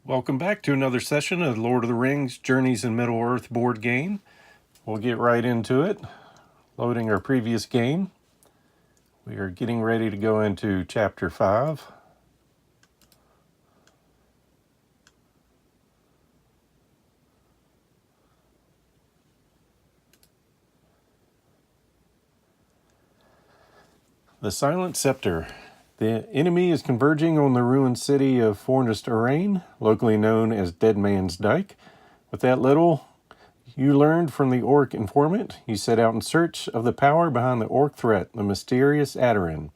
Welcome back to another session of Lord of the Rings Journeys in Middle-earth board game. We'll get right into it, loading our previous game. We are getting ready to go into Chapter 5. The Silent Scepter. The enemy is converging on the ruined city of Bones of Arnor, locally known as Dead Man's Dyke. With that little you learned from the orc informant, you set out in search of the power behind the orc threat, the mysterious Adarin.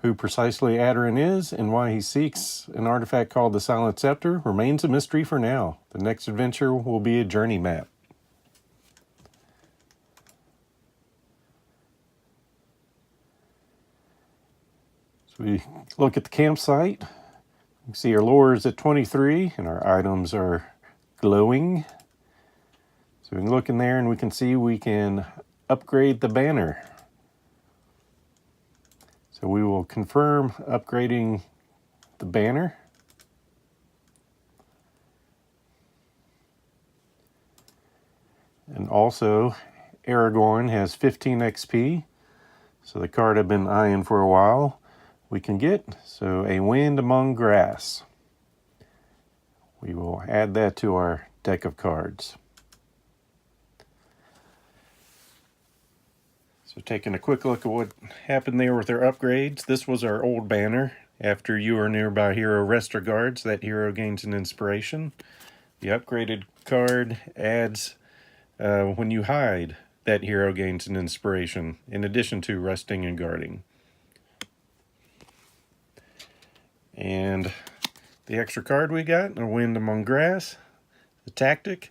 Who precisely Adarin is and why he seeks an artifact called the Silent Scepter remains a mystery for now. The next adventure will be a journey map. So we look at the campsite. You can see our lore is at 23 and our items are glowing. So we can look in there and we can see we can upgrade the banner. So we will confirm upgrading the banner. And also, Aragorn has 15 XP. So the card I've been eyeing for a while we can get. So a Wind Among Grass. We will add that to our deck of cards. So taking a quick look at what happened there with our upgrades. This was our old banner. After you or nearby hero rest or guards, that hero gains an inspiration. The upgraded card adds when you hide, that hero gains an inspiration, in addition to resting and guarding. And the extra card we got, a Wind Among Grass. The tactic,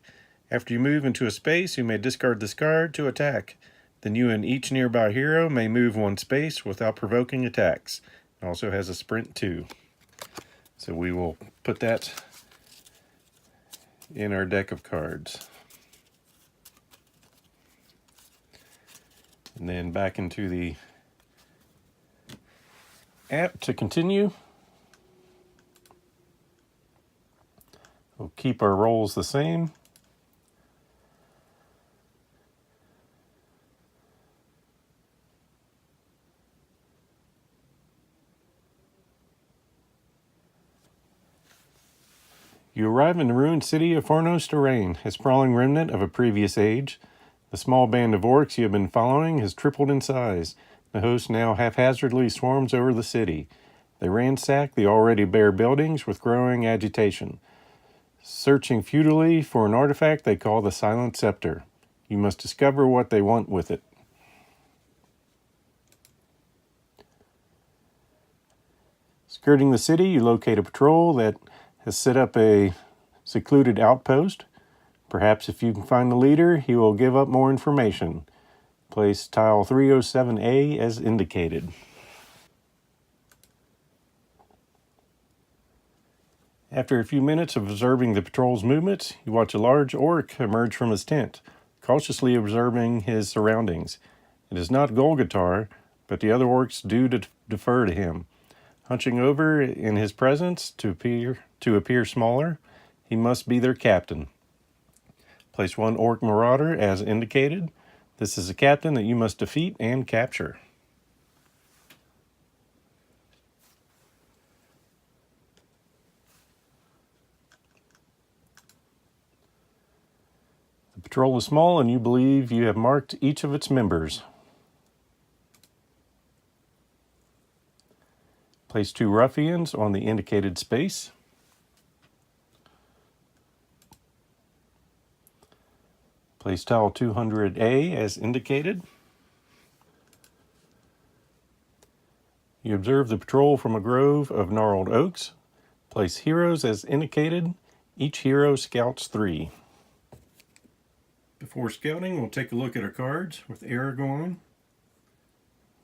after you move into a space, you may discard this card to attack. Then you and each nearby hero may move one space without provoking attacks. It also has a sprint too. So we will put that in our deck of cards. And then back into the app to continue. We'll keep our rolls the same. You arrive in the ruined city of Bones of Arnor, a sprawling remnant of a previous age. The small band of orcs you have been following has tripled in size. The host now haphazardly swarms over the city. They ransack the already bare buildings with growing agitation, searching futilely for an artifact they call the Silent Scepter. You must discover what they want with it. Skirting the city, you locate a patrol that has set up a secluded outpost. Perhaps if you can find the leader, he will give up more information. Place tile 307A as indicated. After a few minutes of observing the patrol's movements, you watch a large orc emerge from his tent, cautiously observing his surroundings. It is not Golgotar, but the other orcs do defer to him. Hunching over in his presence to appear smaller, he must be their captain. Place one orc marauder as indicated. This is a captain that you must defeat and capture. The patrol is small and you believe you have marked each of its members. Place two ruffians on the indicated space. Place tile 200A as indicated. You observe the patrol from a grove of gnarled oaks. Place heroes as indicated. Each hero scouts 3. Before scouting, we'll take a look at our cards with Aragorn.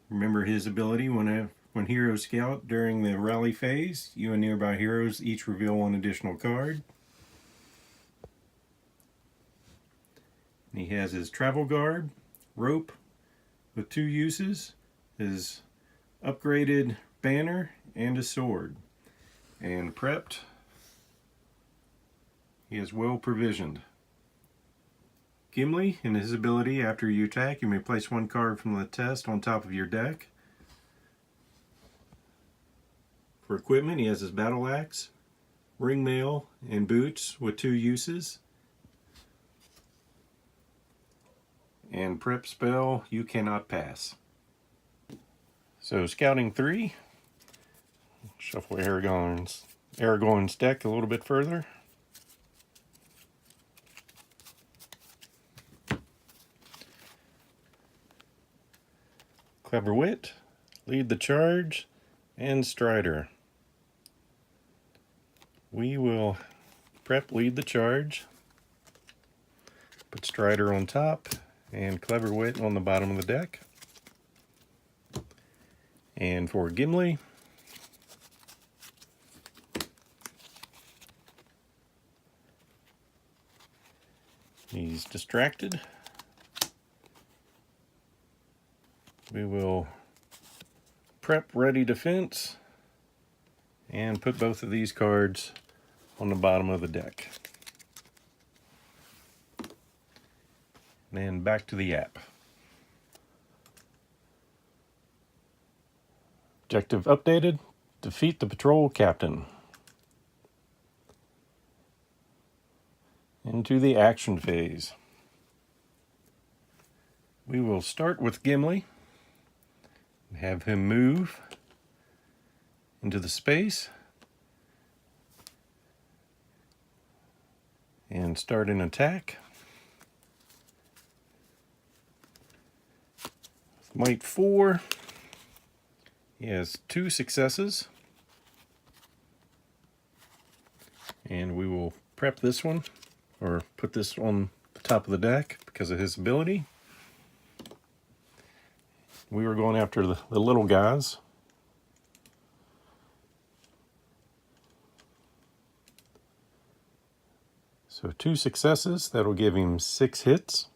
Remember his ability when heroes scout during the rally phase, you and nearby heroes each reveal one additional card. He has his travel guard, rope with 2 uses, his upgraded banner, and a sword. And prepped, He is well provisioned. Gimli, in his ability, after you attack, you may place one card from the test on top of your deck. For equipment, he has his battle axe, ring mail, and boots with 2 uses. And prep spell, you cannot pass. So scouting 3, shuffle Aragorn's deck a little bit further. Clever Wit, Lead the Charge, and Strider. We will prep Lead the Charge, put Strider on top, and Clever Wit on the bottom of the deck. And for Gimli, he's distracted. We will prep Ready Defense and put both of these cards on the bottom of the deck. And then back to the app. Objective updated. Defeat the patrol captain. Into the action phase. We will start with Gimli. Have him move into the space and start an attack. Might 4. He has 2 successes. And we will prep this one, or put this on the top of the deck because of his ability. We were going after the little guys. So 2 successes, that'll give him 6 hits.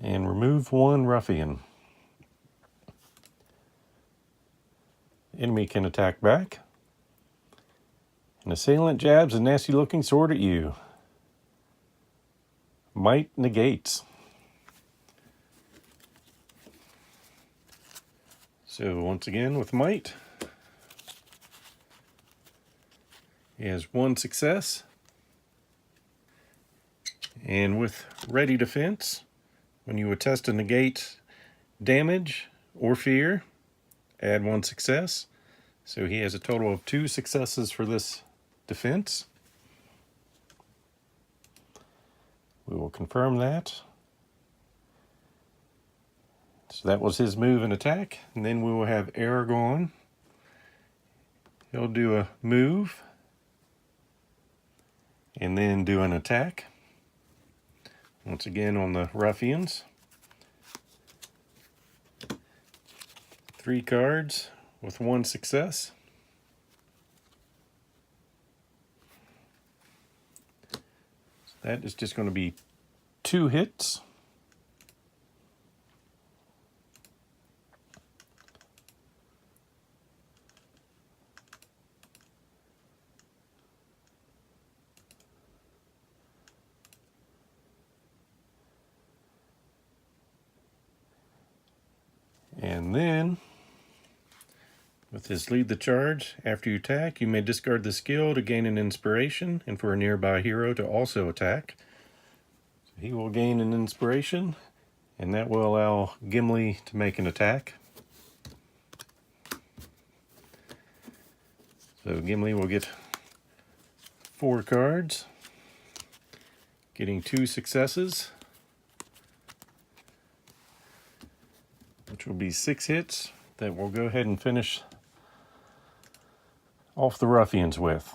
And remove 1 ruffian. Enemy can attack back. An assailant jabs a nasty looking sword at you. Might negates. So once again with Might, he has 1 success. And with Ready Defense, when you attest to negate damage or fear, add 1 success. So he has a total of 2 successes for this defense. We will confirm that. So that was his move and attack. And then we will have Aragorn. He'll do a move and then do an attack. Once again on the ruffians. 3 cards with 1 success. So that is just going to be 2 hits. And then, with his Lead the Charge, after you attack, you may discard the skill to gain an inspiration and for a nearby hero to also attack. So he will gain an inspiration, and that will allow Gimli to make an attack. So Gimli will get 4 cards, getting 2 successes, which will be 6 hits that we'll go ahead and finish off the ruffians with.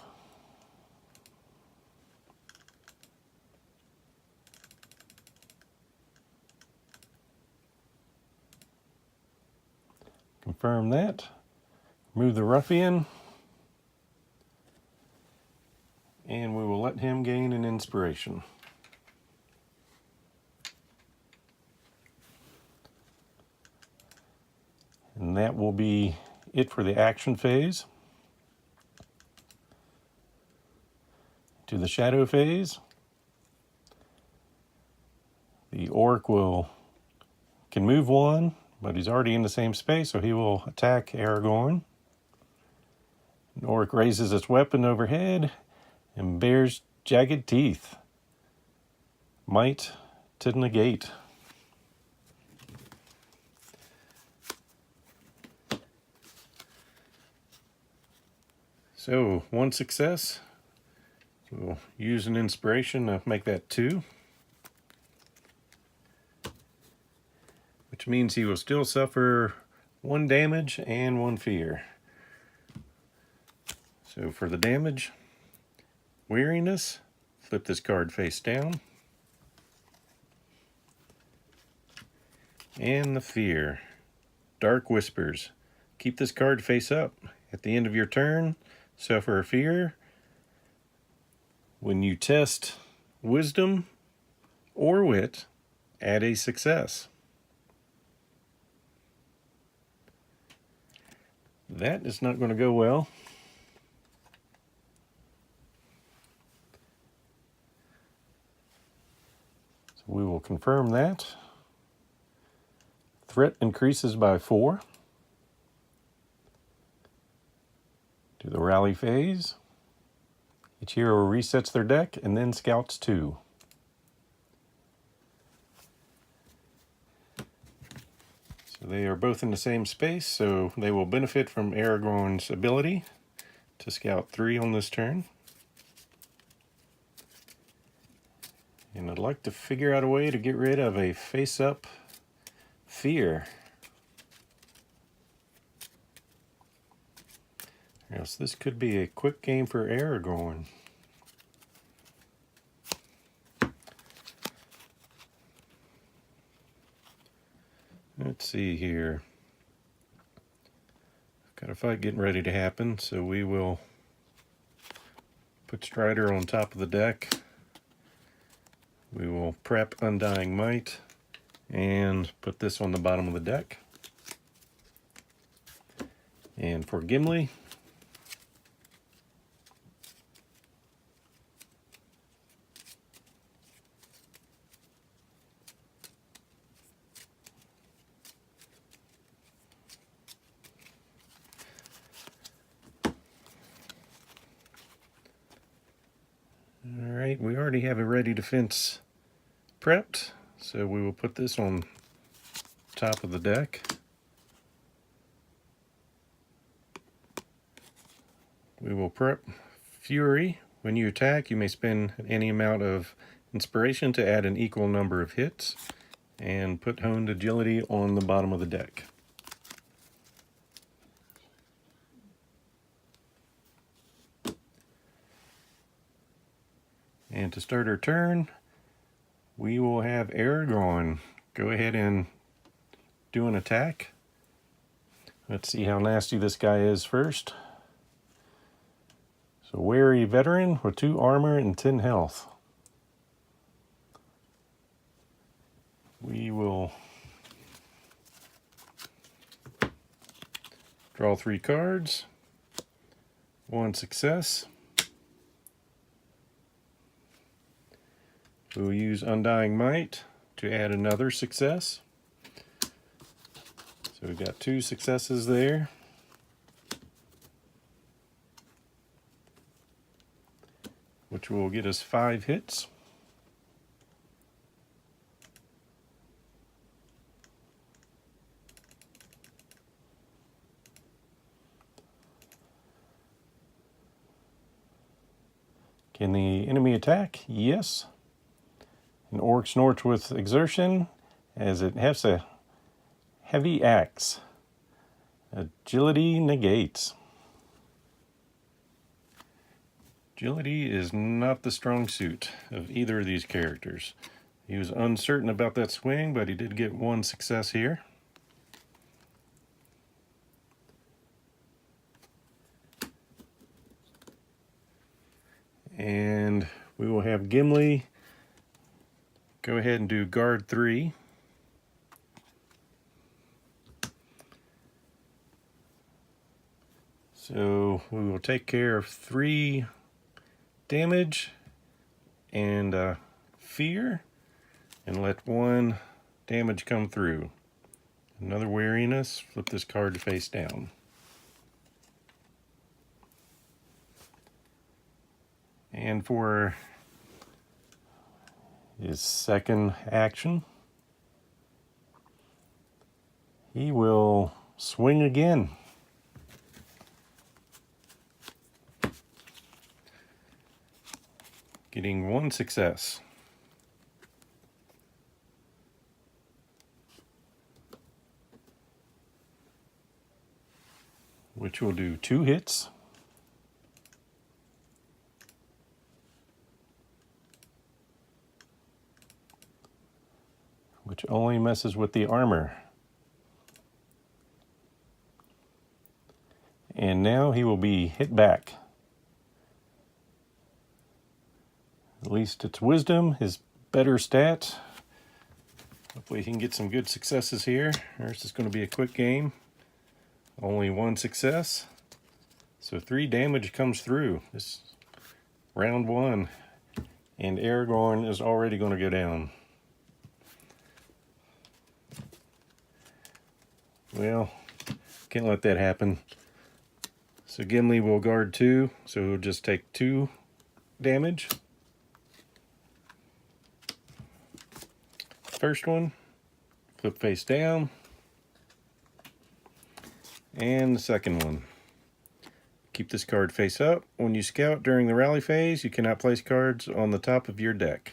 Confirm that. Remove the ruffian. And we will let him gain an inspiration. And that will be it for the action phase. To the shadow phase, the orc can move one, but he's already in the same space, so he will attack Aragorn. The orc raises its weapon overhead and bears jagged teeth. Might to negate. So, one success. We'll use an inspiration to make that 2. Which means he will still suffer 1 damage and 1 fear. So for the damage, weariness, flip this card face down. And the fear, dark whispers. Keep this card face up. At the end of your turn, suffer a fear. When you test wisdom or wit, add a success. That is not going to go well. So we will confirm that. Threat increases by 4. Do the rally phase. Each hero resets their deck and then scouts 2. So they are both in the same space, so they will benefit from Aragorn's ability to scout 3 on this turn. And I'd like to figure out a way to get rid of a face-up fear. Or else this could be a quick game for Aragorn. Let's see here. Got a fight getting ready to happen, so we will put Strider on top of the deck. We will prep Undying Might and put this on the bottom of the deck. And for Gimli, alright, we already have a ready defense prepped, so we will put this on top of the deck. We will prep Fury. When you attack, you may spend any amount of inspiration to add an equal number of hits, and put Honed Agility on the bottom of the deck. And to start our turn, we will have Aragorn go ahead and do an attack. Let's see how nasty this guy is first. So, wary veteran with 2 armor and 10 health. We will draw 3 cards. 1 success. We'll use Undying Might to add another success. So we've got 2 successes there. Which will get us 5 hits. Can the enemy attack? Yes. An orc snorts with exertion as it has a heavy axe. Agility negates. Agility is not the strong suit of either of these characters. He was uncertain about that swing, but he did get 1 success here. And we will have Gimli go ahead and do guard 3. So we will take care of 3 damage and fear, and let 1 damage come through. Another wariness. Flip this card face down. And for his second action, he will swing again. Getting 1 success. Which will do 2 hits. Which only messes with the armor. And now he will be hit back. At least it's wisdom, his better stat. Hopefully he can get some good successes here. This is going to be a quick game. Only 1 success. So 3 damage comes through. This round 1. And Aragorn is already going to go down. Well, can't let that happen. So Gimli will guard 2, so he'll just take 2 damage. First one, flip face down. And the second one. Keep this card face up. When you scout during the rally phase, you cannot place cards on the top of your deck.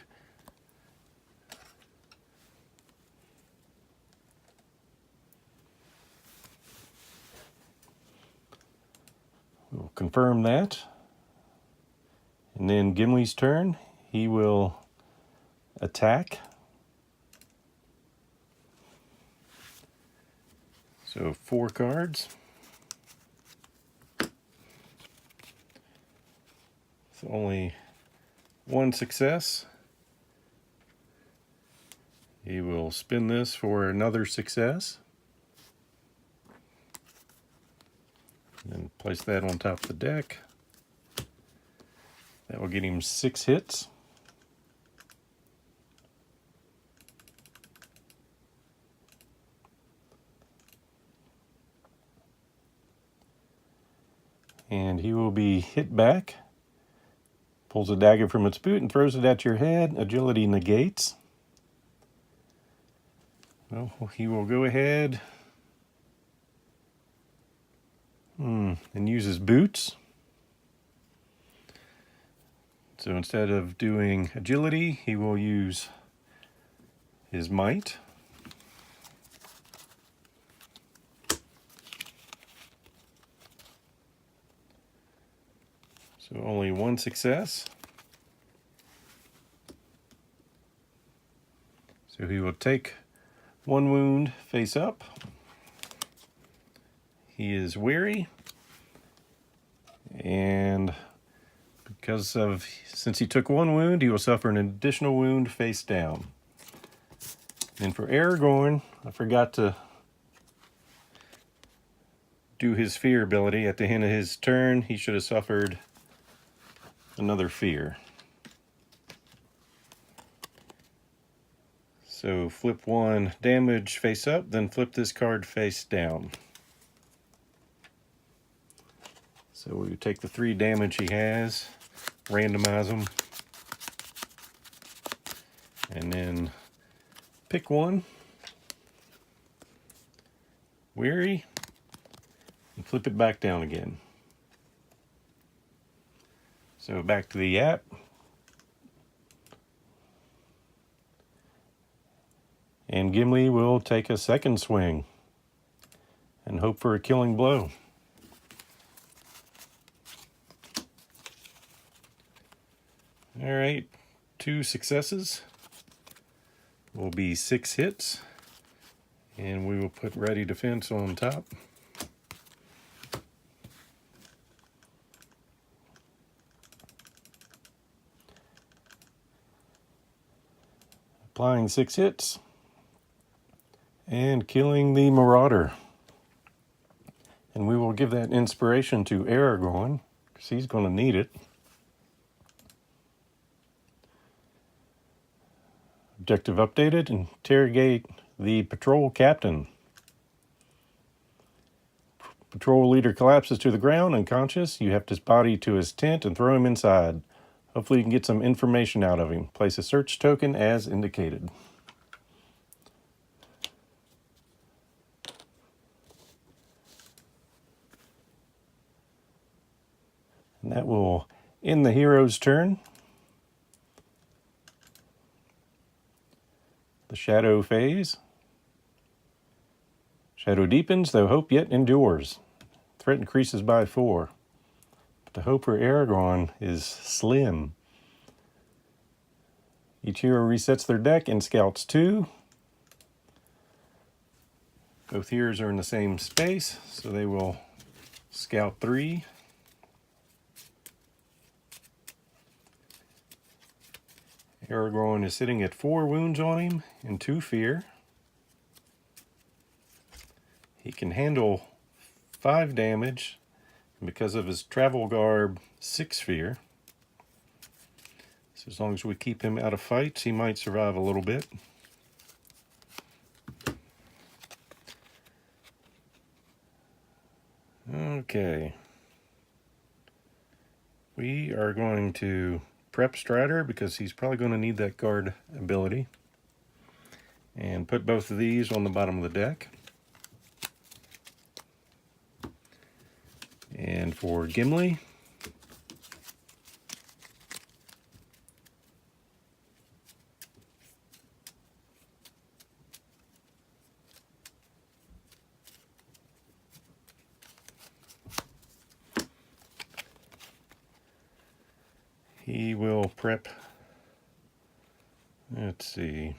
We'll confirm that. And then Gimli's turn. He will attack. So 4 cards. So only 1 success. He will spin this for another success. And place that on top of the deck. That will get him 6 hits. And he will be hit back. Pulls a dagger from its boot and throws it at your head. Agility negates. Well, he will go ahead and use his boots. So instead of doing agility, he will use his might. So only 1 success. So he will take 1 wound face up. He is weary. And since he took 1 wound, he will suffer an additional wound face down. And for Aragorn, I forgot to do his fear ability. At the end of his turn, he should have suffered another fear. So flip 1 damage face up, then flip this card face down. So we take the 3 damage he has, randomize them, and then pick 1, weary, and flip it back down again. So back to the app. And Gimli will take a second swing and hope for a killing blow. All right, 2 successes will be 6 hits, and we will put ready defense on top. Applying 6 hits and killing the Marauder. And we will give that inspiration to Aragorn, because he's going to need it. Objective updated. Interrogate the patrol captain. Patrol leader collapses to the ground, unconscious. You heft his body to his tent and throw him inside. Hopefully you can get some information out of him. Place a search token as indicated. And that will end the hero's turn. The shadow phase. Shadow deepens, though hope yet endures. Threat increases by 4. But the hope for Aragorn is slim. Each hero resets their deck and scouts 2. Both heroes are in the same space, so they will scout 3. Aragorn is sitting at 4 wounds on him and 2 fear. He can handle 5 damage, and because of his travel garb, 6 fear. So as long as we keep him out of fights, he might survive a little bit. Okay. We are going to prep Strider because he's probably going to need that guard ability. And put both of these on the bottom of the deck. And for Gimli, he will prep, let's see,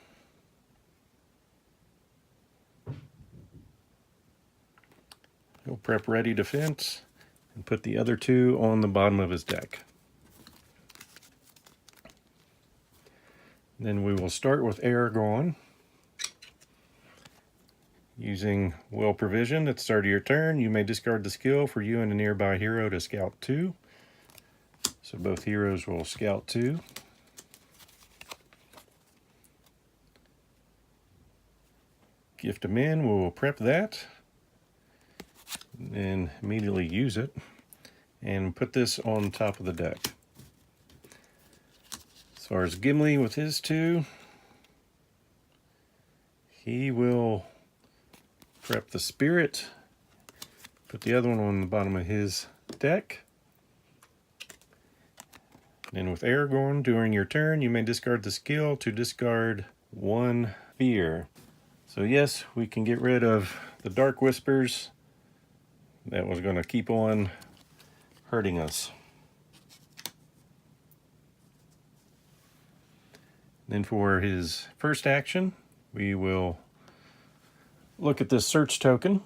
he'll prep Ready Defense and put the other 2 on the bottom of his deck. Then we will start with Aragorn. Using Well Provision at the start of your turn, you may discard the skill for you and a nearby hero to scout 2. So both heroes will scout 2. Gift of Men, we will prep that. And immediately use it. And put this on top of the deck. As far as Gimli with his 2, he will prep the Spirit. Put the other one on the bottom of his deck. And with Aragorn, during your turn, you may discard the skill to discard 1 fear. So yes, we can get rid of the Dark Whispers that was going to keep on hurting us. Then for his first action, we will look at this search token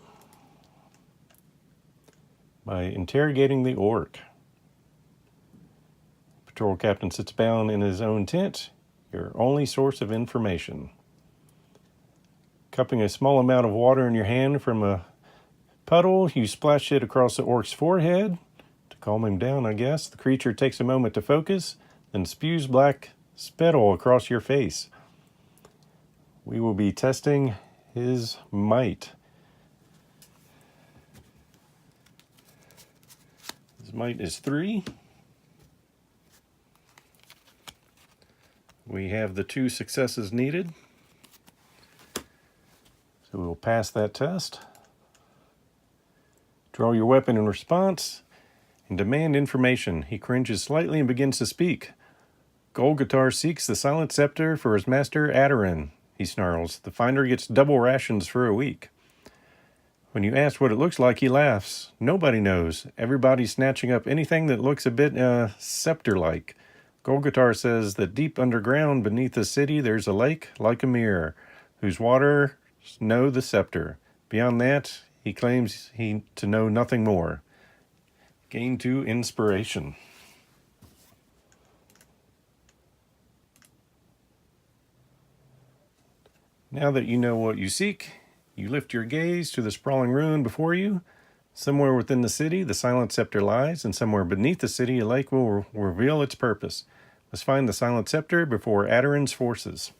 by interrogating the orc. Patrol captain sits bound in his own tent, your only source of information. Cupping a small amount of water in your hand from a puddle, you splash it across the orc's forehead to calm him down, I guess. The creature takes a moment to focus, then spews black spittle across your face. We will be testing his might. His might is 3. We have the 2 successes needed. So we'll pass that test. Draw your weapon in response and demand information. He cringes slightly and begins to speak. Golgatar seeks the Silent Scepter for his master Adarin, he snarls. The finder gets double rations for a week. When you ask what it looks like, he laughs. Nobody knows. Everybody's snatching up anything that looks a bit scepter-like. Golgatar says that deep underground beneath the city there's a lake like a mirror, whose waters know the scepter. Beyond that, he claims to know nothing more. Gain 2 inspiration. Now that you know what you seek, you lift your gaze to the sprawling ruin before you. Somewhere within the city, the Silent Scepter lies, and somewhere beneath the city, a lake will reveal its purpose. Let's find the Silent Scepter before Adoran's forces.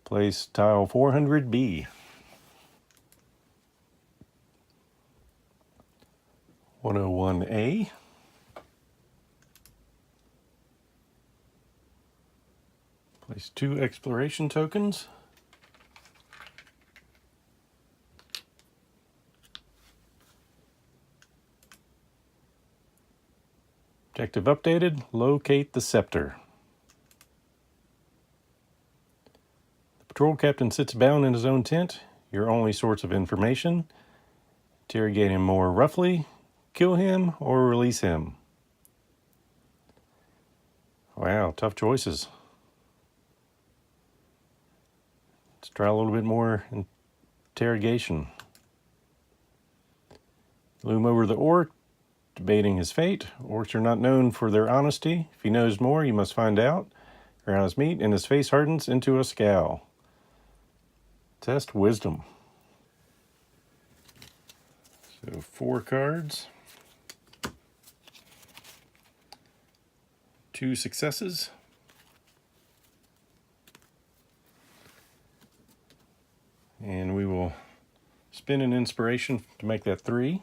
Place tile 400B. 101A. Place 2 exploration tokens. Objective updated, locate the scepter. The patrol captain sits bound in his own tent, your only source of information. Interrogate him more roughly, kill him, or release him. Wow, tough choices. Let's try a little bit more interrogation. Loom over the orc, debating his fate. Orcs are not known for their honesty. If he knows more, you must find out. Your eyes meet, and his face hardens into a scowl. Test wisdom. So 4 cards. 2 successes. And we will spin an inspiration to make that 3.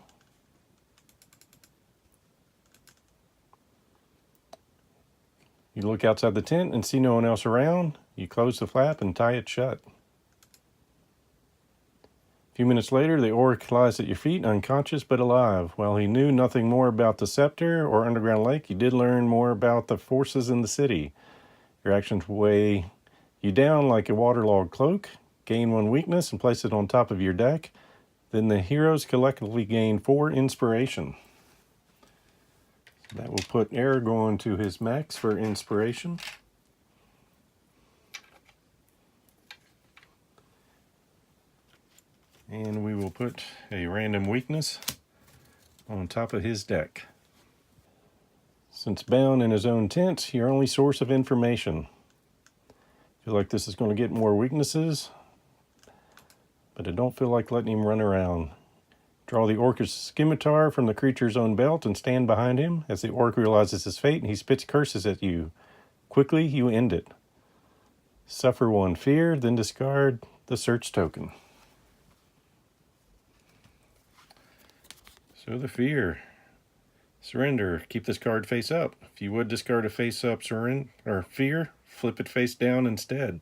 You look outside the tent and see no one else around. You close the flap and tie it shut. A few minutes later, the orc lies at your feet, unconscious but alive. While he knew nothing more about the scepter or underground lake, you did learn more about the forces in the city. Your actions weigh you down like a waterlogged cloak. Gain 1 weakness and place it on top of your deck. Then the heroes collectively gain 4 inspiration. That will put Aragorn to his max for inspiration. And we will put a random weakness on top of his deck. Since bound in his own tent, your only source of information. Feel like this is going to get more weaknesses, but I don't feel like letting him run around. Draw the orcish scimitar from the creature's own belt and stand behind him. As the orc realizes his fate, and he spits curses at you. Quickly, you end it. Suffer 1 fear, then discard the search token. So the fear. Surrender. Keep this card face up. If you would discard a face up surrender or fear, flip it face down instead.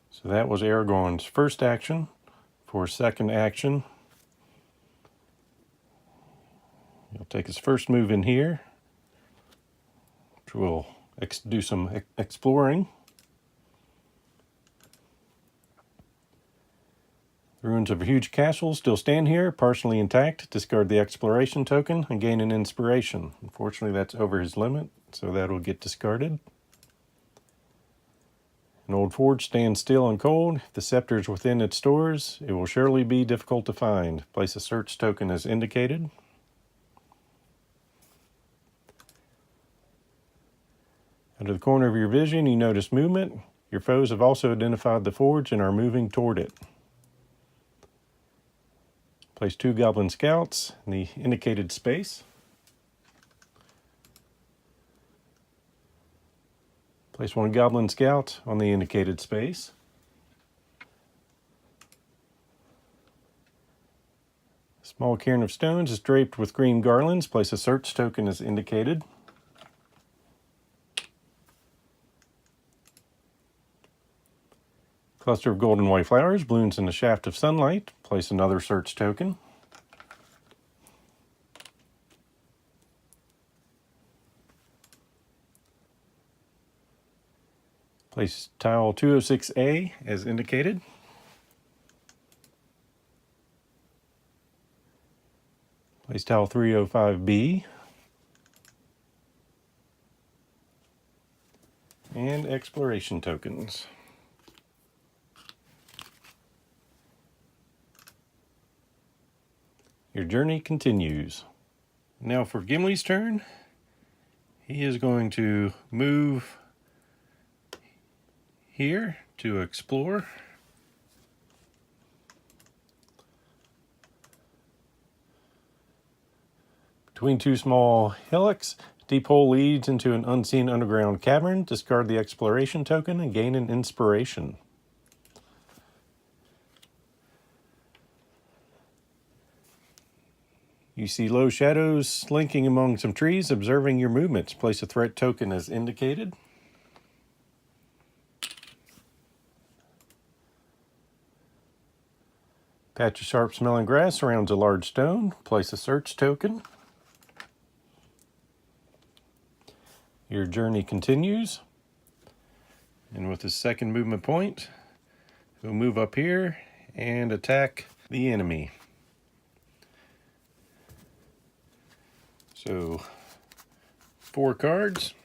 So that was Aragorn's first action. For second action, he'll take his first move in here, which will do some exploring. The ruins of a huge castle still stand here, partially intact. Discard the exploration token and gain an inspiration. Unfortunately, that's over his limit, so that will get discarded. An old forge stands still and cold. If the scepter is within its stores, it will surely be difficult to find. Place a search token as indicated. Out of the corner of your vision, you notice movement. Your foes have also identified the forge and are moving toward it. Place 2 goblin scouts in the indicated space. Place 1 goblin scout on the indicated space. A small cairn of stones is draped with green garlands. Place a search token as indicated. Cluster of golden white flowers blooms in a shaft of sunlight. Place another search token. Place tile 206A as indicated. Place tile 305B. And exploration tokens. Your journey continues. Now for Gimli's turn. He is going to move here to explore. Between two small hillocks, a deep hole leads into an unseen underground cavern. Discard the exploration token and gain an inspiration. You see low shadows slinking among some trees, observing your movements. Place a threat token as indicated. Patch of sharp smelling grass surrounds a large stone. Place a search token. Your journey continues. And with his second movement point, he'll move up here and attack the enemy. So, 4 cards.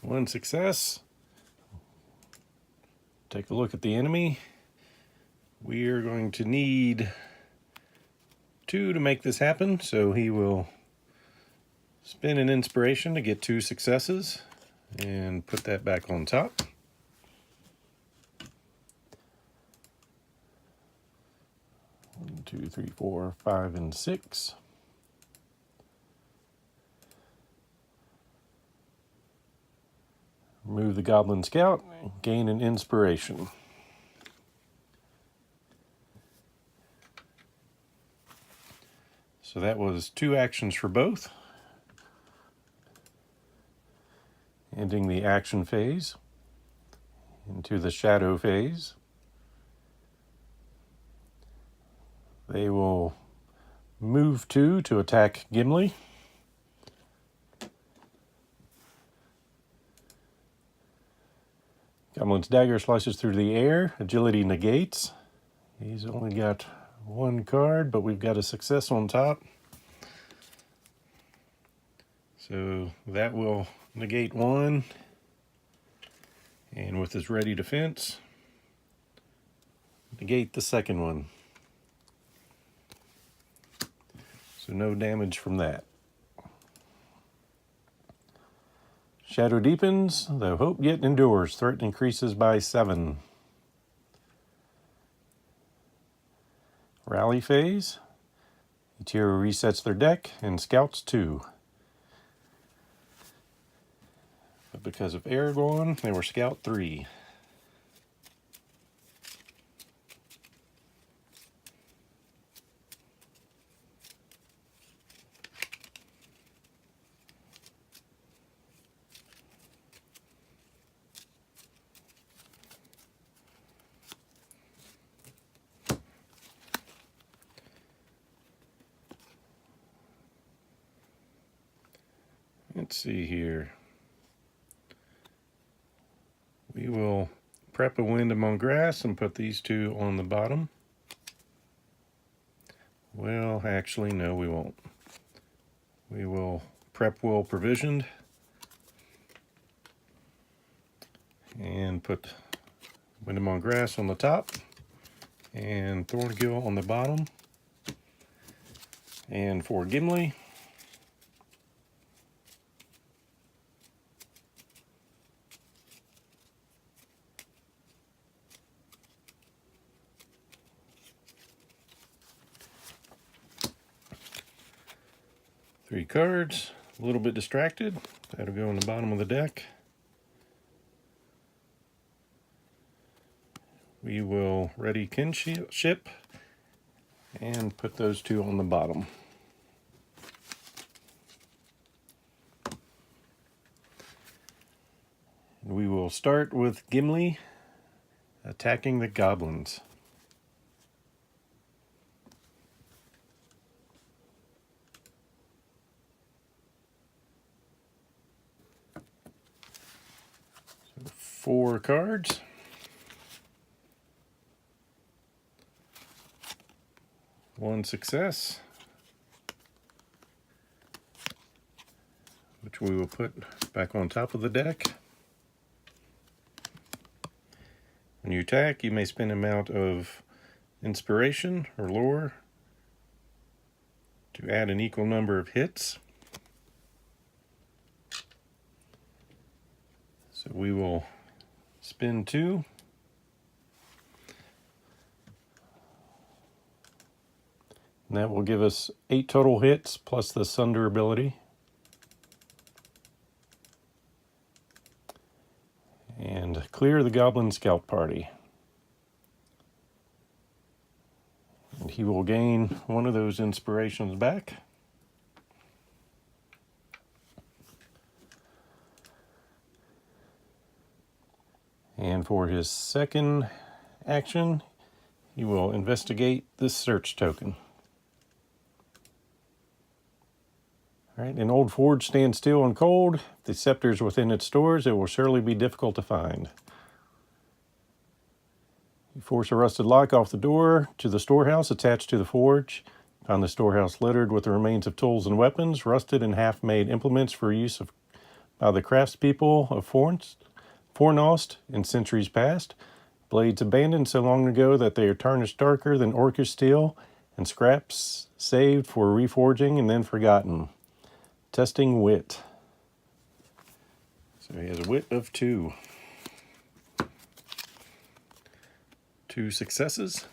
1 success. Take a look at the enemy. We are going to need 2 to make this happen, so he will spend an inspiration to get 2 successes and put that back on top. One, 2, 3, 4, 5, and 6. Remove the Goblin Scout, gain an inspiration. So that was 2 actions for both. Ending the action phase into the shadow phase. They will move 2 to attack Gimli. Goblin's dagger slices through the air. Agility negates. He's only got 1 card, but we've got a success on top. So that will negate 1. And with his ready defense, negate the second one. So no damage from that. Shadow deepens, though hope yet endures. Threat increases by 7. Rally phase. Each hero resets their deck and scouts 2. But because of Aragorn, they were scout 3. Let's see here. We will prep a Wind Among Grass and put these 2 on the bottom. Well, actually, no, we won't. We will prep Well Provisioned and put Wind Among Grass on the top and Thorngill on the bottom. And for Gimli, three cards, a little bit distracted. That'll go on the bottom of the deck. We will ready kinship and put those 2 on the bottom. We will start with Gimli attacking the goblins. So 4 cards. One success, which we will put back on top of the deck. When you attack, you may spend an amount of inspiration or lore to add an equal number of hits. So we will spend 2. And that will give us 8 total hits plus the Sunder ability. And clear the Goblin Scout Party. And he will gain 1 of those inspirations back. And for his second action, he will investigate this search token. All right, an old forge stands still and cold. If the scepter is within its stores, it will surely be difficult to find. You force a rusted lock off the door to the storehouse attached to the forge. Found the storehouse littered with the remains of tools and weapons, rusted and half-made implements for use by the craftspeople of Fornost in centuries past. Blades abandoned so long ago that they are tarnished darker than orcish steel, and scraps saved for reforging and then forgotten. Testing wit. So he has a wit of 2. 2 successes.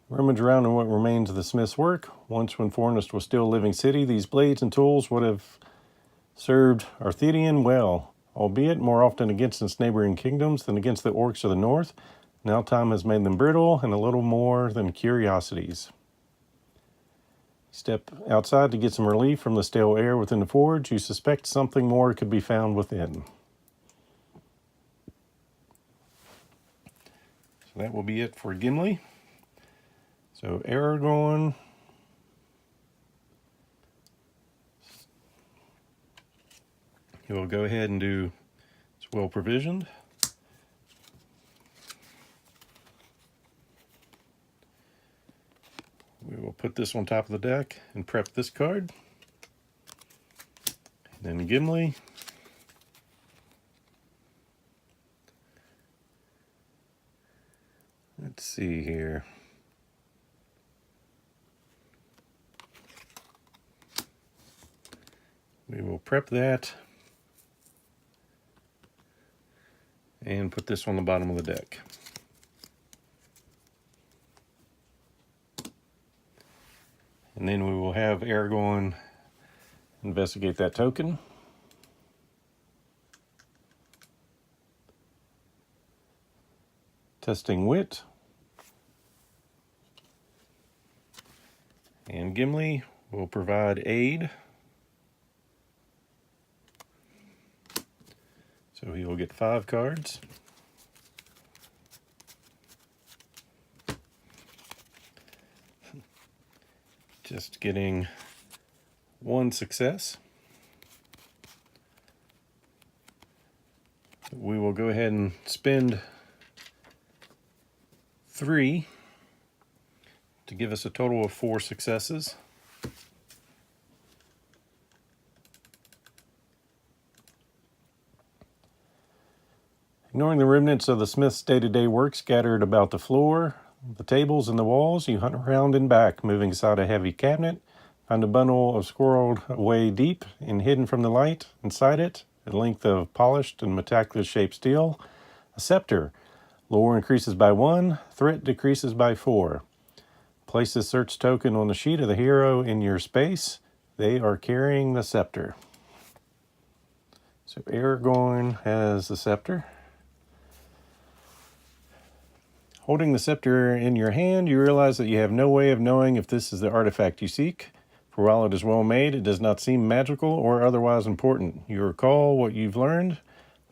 Rummage around in what remains of the smith's work. Once when Fornost was still a living city, these blades and tools would have served Arthedian well, albeit more often against its neighboring kingdoms than against the orcs of the north. Now time has made them brittle and a little more than curiosities. Step outside to get some relief from the stale air within the forge. You suspect something more could be found within. So that will be it for Gimli. So Aragorn. He will go ahead and do it's well provisioned. We will put this on top of the deck and prep this card. And then Gimli. Let's see here. We will prep that and put this on the bottom of the deck. And then we will have Aragorn investigate that token. Testing wit. And Gimli will provide aid. So he will get 5 cards. Just getting 1 success. We will go ahead and spend 3 to give us a total of 4 successes. Ignoring the remnants of the smith's day-to-day work scattered about the floor, the tables and the walls, you hunt around and back, moving aside a heavy cabinet, find a bundle of squirreled away deep and hidden from the light. Inside it, a length of polished and metaculous-shaped steel, a scepter. Lore increases by 1, threat decreases by 4. Place the search token on the sheet of the hero in your space. They are carrying the scepter. So Aragorn has the scepter. Holding the scepter in your hand, you realize that you have no way of knowing if this is the artifact you seek. For while it is well made, it does not seem magical or otherwise important. You recall what you've learned.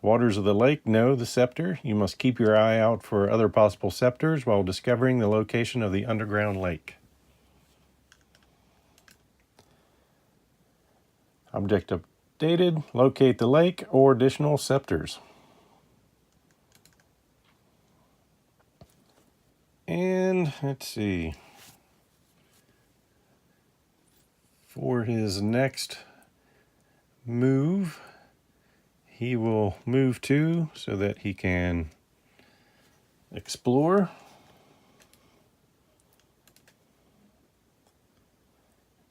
The waters of the lake know the scepter. You must keep your eye out for other possible scepters while discovering the location of the underground lake. Object updated. Locate the lake or additional scepters. And let's see. For his next move, he will move 2 so that he can explore.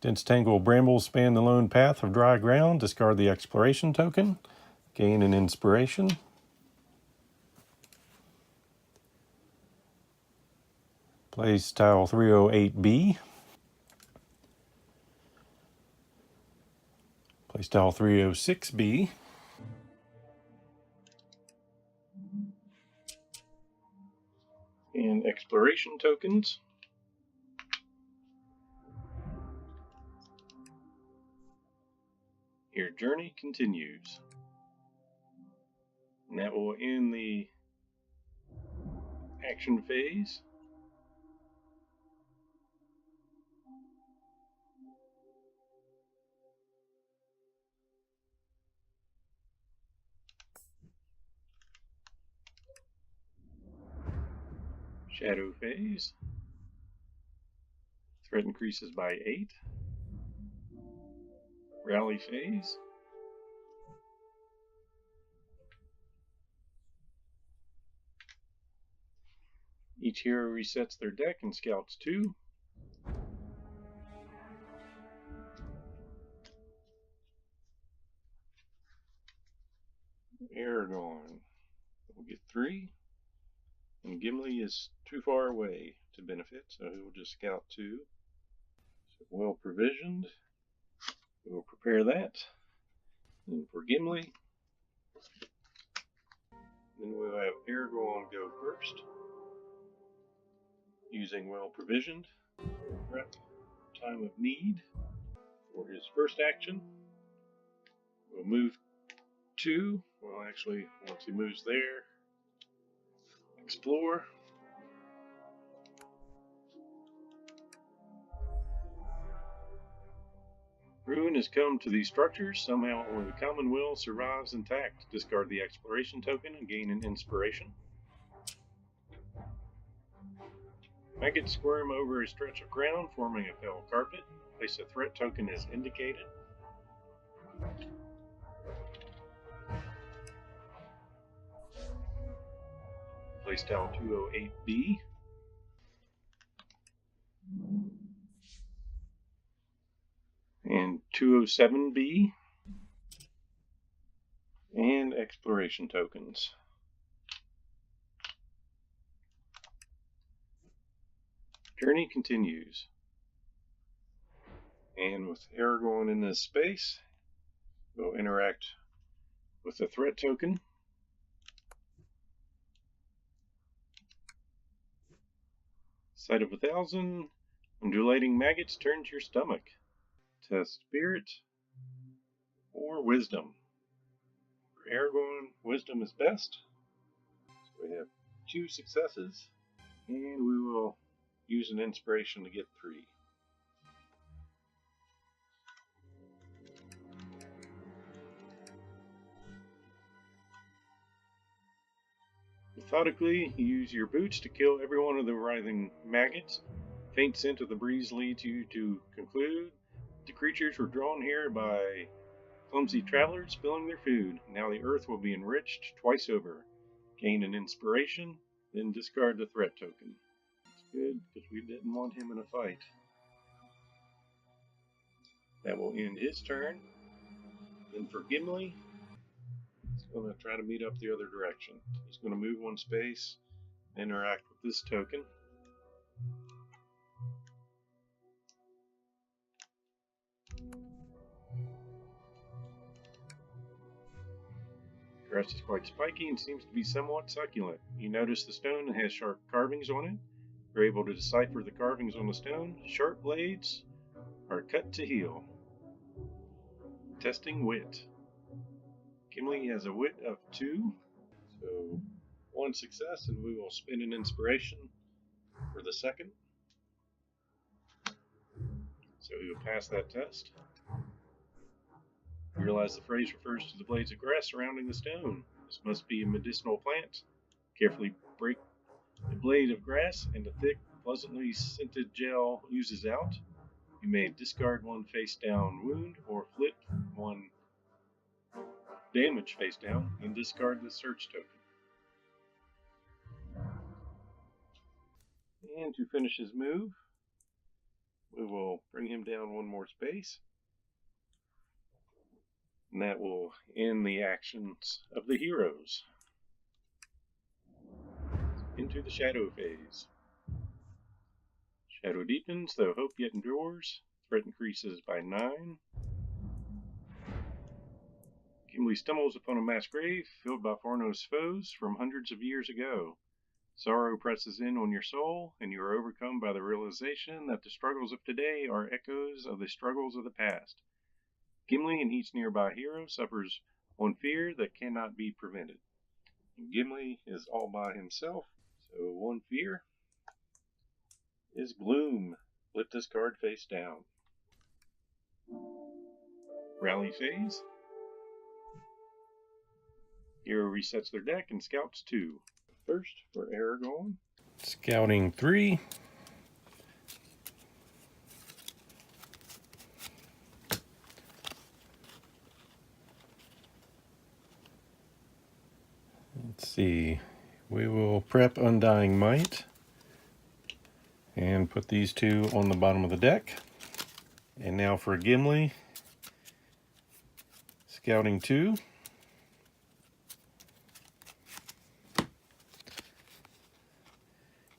Dense tangle of brambles span the lone path of dry ground. Discard the exploration token. Gain an inspiration. Place tile 308B. Place tile 306B. And exploration tokens. Your journey continues. And that will end the action phase. Shadow phase. Threat increases by 8. Rally phase. Each hero resets their deck and scouts 2. Aragorn will get 3. And Gimli is too far away to benefit, so he will just scout 2. So well provisioned. We will prepare that. And for Gimli, then we'll have Aragorn go first, using well provisioned. Prep time of need. For his first action, we'll move 2. Well, actually, once he moves there, explore. Ruin has come to these structures. Somehow only the common will survives intact. Discard the exploration token and gain an inspiration. Maggots squirm over a stretch of ground, forming a fell carpet. Place a threat token as indicated. Place tile 208B. And 207B. And exploration tokens. Journey continues. And with Aragorn in this space, we'll interact with the threat token. Sight of 1,000. Undulating maggots turn to your stomach. Test spirit or wisdom. For Aragorn, wisdom is best. So we have 2 successes, and we will use an inspiration to get 3. Methodically, you use your boots to kill every one of the writhing maggots. Faint scent of the breeze leads you to conclude the creatures were drawn here by clumsy travelers spilling their food. Now the earth will be enriched twice over. Gain an inspiration, then discard the threat token. It's good, because we didn't want him in a fight. That will end his turn. Then for Gimli, he's going to try to meet up the other direction. He's going to move 1 space, interact with this token. The grass is quite spiky and seems to be somewhat succulent. You notice the stone has sharp carvings on it. You're able to decipher the carvings on the stone. Sharp blades are cut to heal. Testing wit. Gimli has a wit of 2, so 1 success, and we will spend an inspiration for the second. So he will pass that test. You realize the phrase refers to the blades of grass surrounding the stone. This must be a medicinal plant. Carefully break the blade of grass, and the thick, pleasantly scented gel oozes out. You may discard one face down wound or flip one damage face down and discard the search token. And to finish his move, we will bring him down one more space. And that will end the actions of the heroes. Into the shadow phase. Shadow deepens, though hope yet endures. Threat increases by 9. Gimli stumbles upon a mass grave filled by Farno's foes from hundreds of years ago. Sorrow presses in on your soul, and you are overcome by the realization that the struggles of today are echoes of the struggles of the past. Gimli and each nearby hero suffers on fear that cannot be prevented. And Gimli is all by himself, so one fear is gloom. Flip this card face down. Rally phase. Hero resets their deck and scouts 2. First for Aragorn. Scouting 3. Let's see. We will prep Undying Might and put these 2 on the bottom of the deck. And now for Gimli. Scouting 2.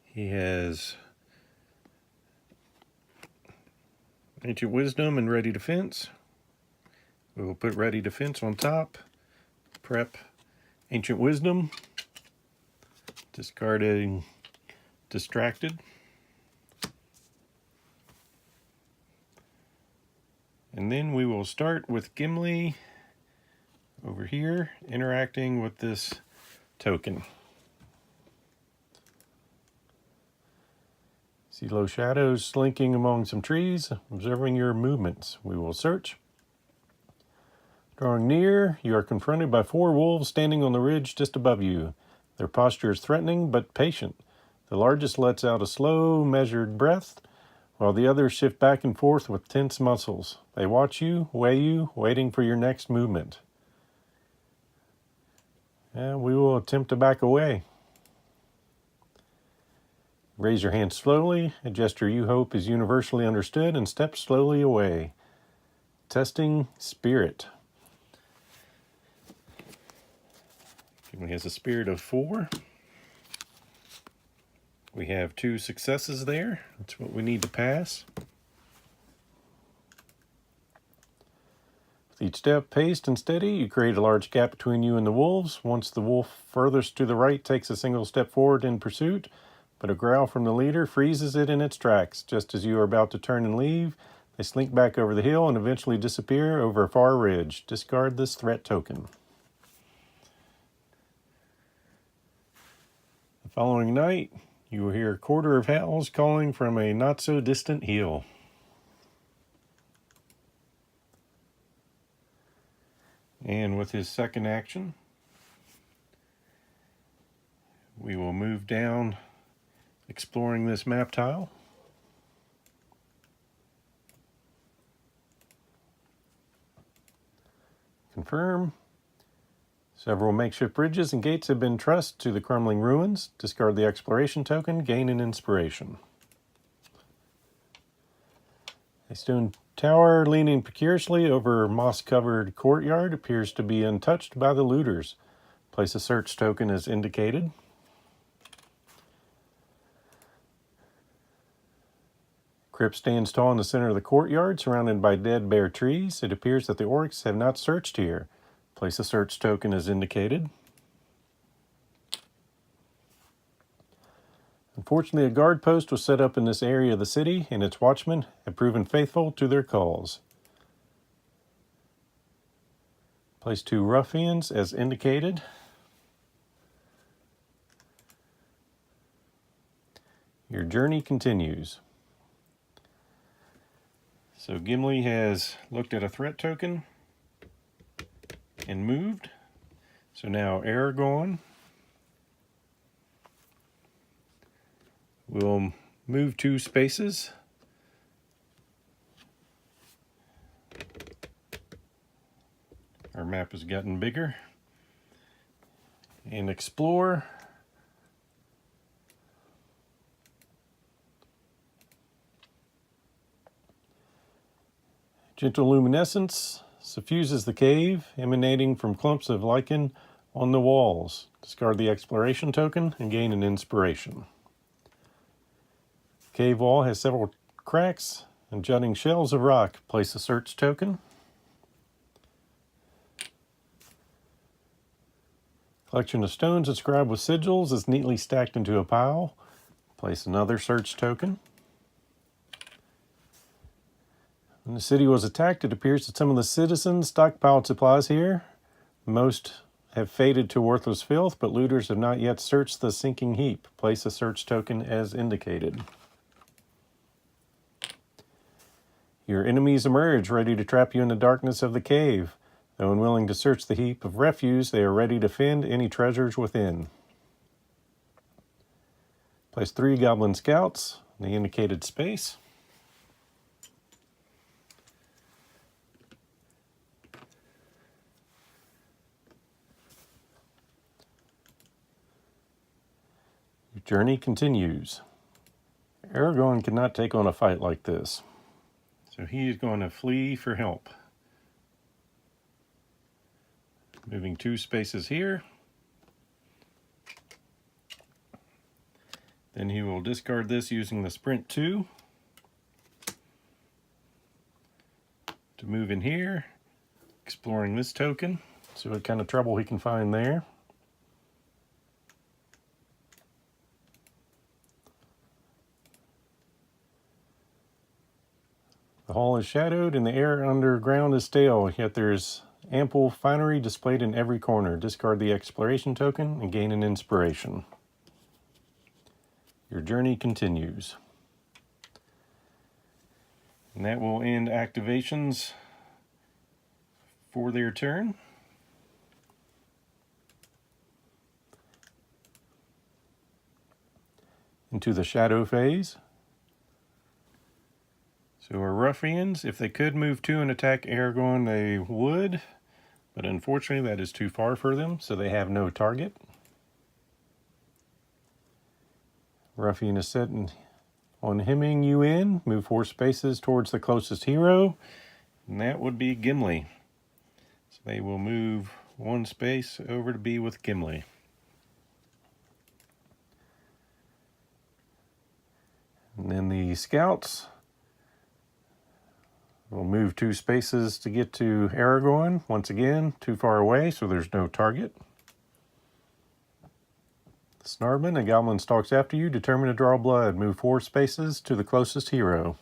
He has Ancient Wisdom and Ready Defense. We will put Ready Defense on top. Prep Ancient Wisdom. Discarding Distracted. And then we will start with Gimli over here, interacting with this token. See low shadows slinking among some trees, observing your movements. We will search. Drawing near, you are confronted by 4 wolves standing on the ridge just above you. Their posture is threatening but patient. The largest lets out a slow, measured breath, while the others shift back and forth with tense muscles. They watch you, weigh you, waiting for your next movement. And we will attempt to back away. Raise your hand slowly, a gesture you hope is universally understood, and step slowly away. Testing Spirit. He has a spirit of 4. We have 2 successes there. That's what we need to pass. With each step paced and steady, you create a large gap between you and the wolves. Once the wolf furthest to the right takes a single step forward in pursuit, but a growl from the leader freezes it in its tracks. Just as you are about to turn and leave, they slink back over the hill and eventually disappear over a far ridge. Discard this threat token. The following night, you will hear a quarter of howls calling from a not-so-distant hill. And with his second action, we will move down, exploring this map tile. Confirm. Several makeshift bridges and gates have been trussed to the crumbling ruins. Discard the exploration token, gain an inspiration. A stone tower leaning precariously over a moss-covered courtyard appears to be untouched by the looters. Place a search token as indicated. Crypt stands tall in the center of the courtyard, surrounded by dead bare trees. It appears that the orcs have not searched here. Place a search token as indicated. Unfortunately, a guard post was set up in this area of the city, and its watchmen have proven faithful to their calls. Place 2 ruffians as indicated. Your journey continues. So Gimli has looked at a threat token and moved. So now Aragorn will move 2 spaces map has gotten bigger. And explore. Gentle luminescence suffuses the cave, emanating from clumps of lichen on the walls. Discard the exploration token and gain an inspiration. Cave wall has several cracks and jutting shells of rock. Place a search token. Collection of stones inscribed with sigils is neatly stacked into a pile. Place another search token. When the city was attacked, it appears that some of the citizens stockpiled supplies here. Most have faded to worthless filth, but looters have not yet searched the sinking heap. Place a search token as indicated. Your enemies emerge, ready to trap you in the darkness of the cave. Though unwilling to search the heap of refuse, they are ready to fend any treasures within. Place 3 goblin scouts in the indicated space. Your journey continues. Aragorn cannot take on a fight like this, so he is going to flee for help. Moving 2 spaces here. Then he will discard this using the sprint 2 to move in here, exploring this token, see what kind of trouble he can find there. The hall is shadowed and the air underground is stale, yet there's ample finery displayed in every corner. Discard the exploration token and gain an inspiration. Your journey continues. And that will end activations for their turn. Into the shadow phase. So our ruffians, if they could move 2 and attack Aragorn, they would. But unfortunately, that is too far for them, so they have no target. Ruffian is set on hemming you in. Move 4 spaces towards the closest hero, and that would be Gimli. So they will move 1 space over to be with Gimli. And then the scouts will move 2 spaces to get to Aragorn. Once again, too far away, so there's no target. Snarman, a goblin stalks after you, determined to draw blood. Move 4 spaces to the closest hero.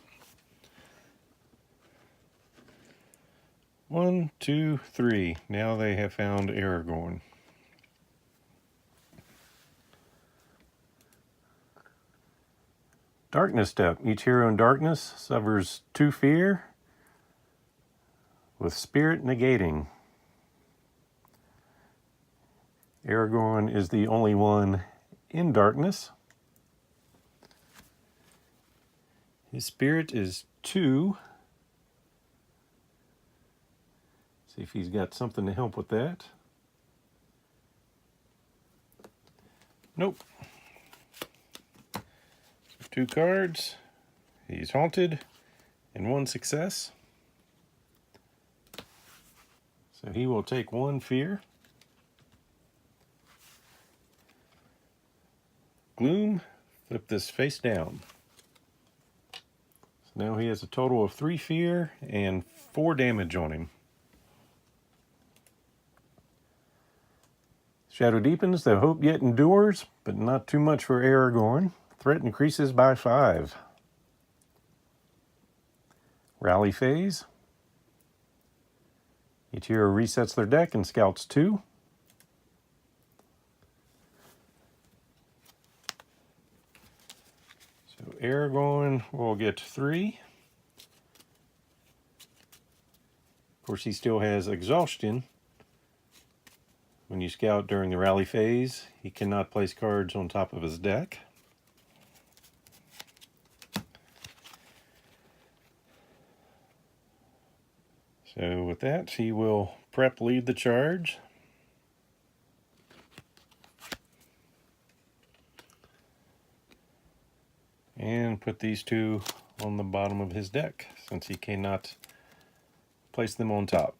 1, 2, 3. Now they have found Aragorn. Darkness step. Each hero in darkness suffers 2 fear, with spirit negating. Aragorn is the only one in darkness. His spirit is 2. See if he's got something to help with that. Nope. So 2 cards. He's haunted and 1 success. So he will take 1 fear. Gloom, flip this face down. So now he has a total of 3 fear and 4 damage on him. Shadow deepens, though hope yet endures, but not too much for Aragorn. Threat increases by 5. Rally phase. Each hero resets their deck and scouts 2. So Aragorn will get 3. Of course, he still has exhaustion. When you scout during the rally phase, he cannot place cards on top of his deck. So with that, he will prep lead the charge. And put these two on the bottom of his deck, since he cannot place them on top.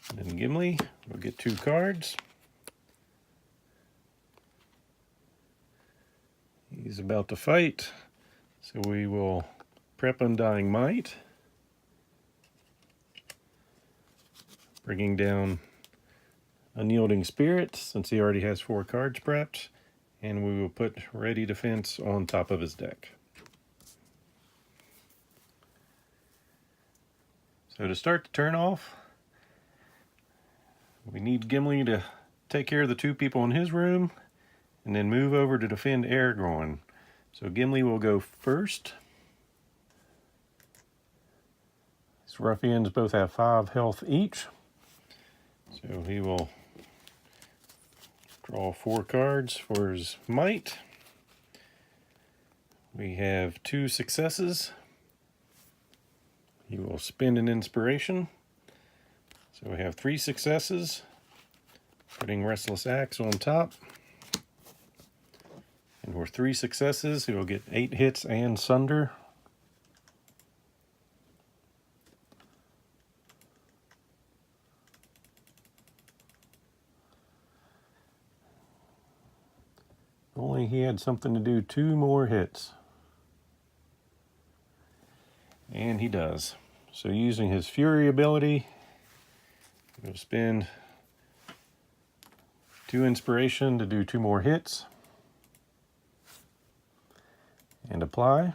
And then Gimli will get 2 cards. He's about to fight, so we will prep Undying Might, bringing down Unyielding Spirit, since he already has 4 cards prepped, and we will put Ready Defense on top of his deck. So to start the turn off, we need Gimli to take care of the 2 people in his room, and then move over to defend Aragorn. So Gimli will go first. These ruffians both have 5 health each. So he will draw 4 cards for his might. We have 2 successes. He will spend an inspiration. So we have 3 successes, putting Restless Axe on top. And for 3 successes, he will get 8 hits and Sunder. Only he had something to do 2 more hits. And he does. So using his Fury ability, he'll spend 2 inspiration to do 2 more hits. And apply.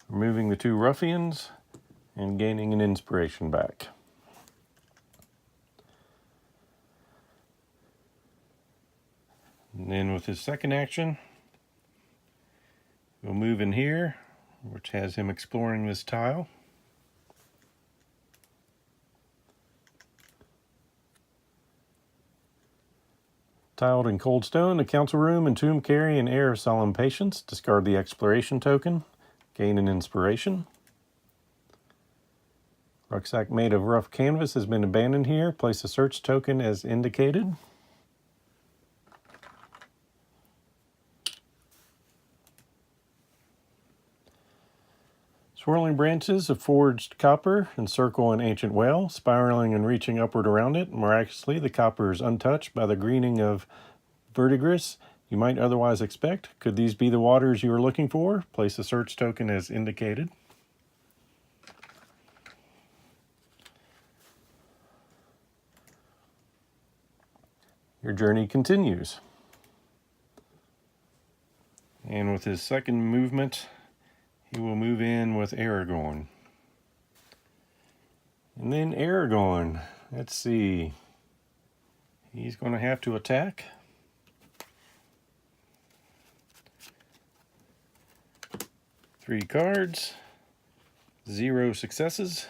Removing the 2 ruffians and gaining an inspiration back. And then with his second action, we'll move in here, which has him exploring this tile. Tiled in cold stone, the council room, entomb, carry, and air of solemn patience. Discard the exploration token. Gain an inspiration. Rucksack made of rough canvas has been abandoned here. Place a search token as indicated. Swirling branches of forged copper encircle an ancient well, spiraling and reaching upward around it. Miraculously, the copper is untouched by the greening of verdigris you might otherwise expect. Could these be the waters you are looking for? Place a search token as indicated. Your journey continues. And with his second movement, he will move in with Aragorn. And then Aragorn, let's see. He's going to have to attack. Three cards, 0 successes.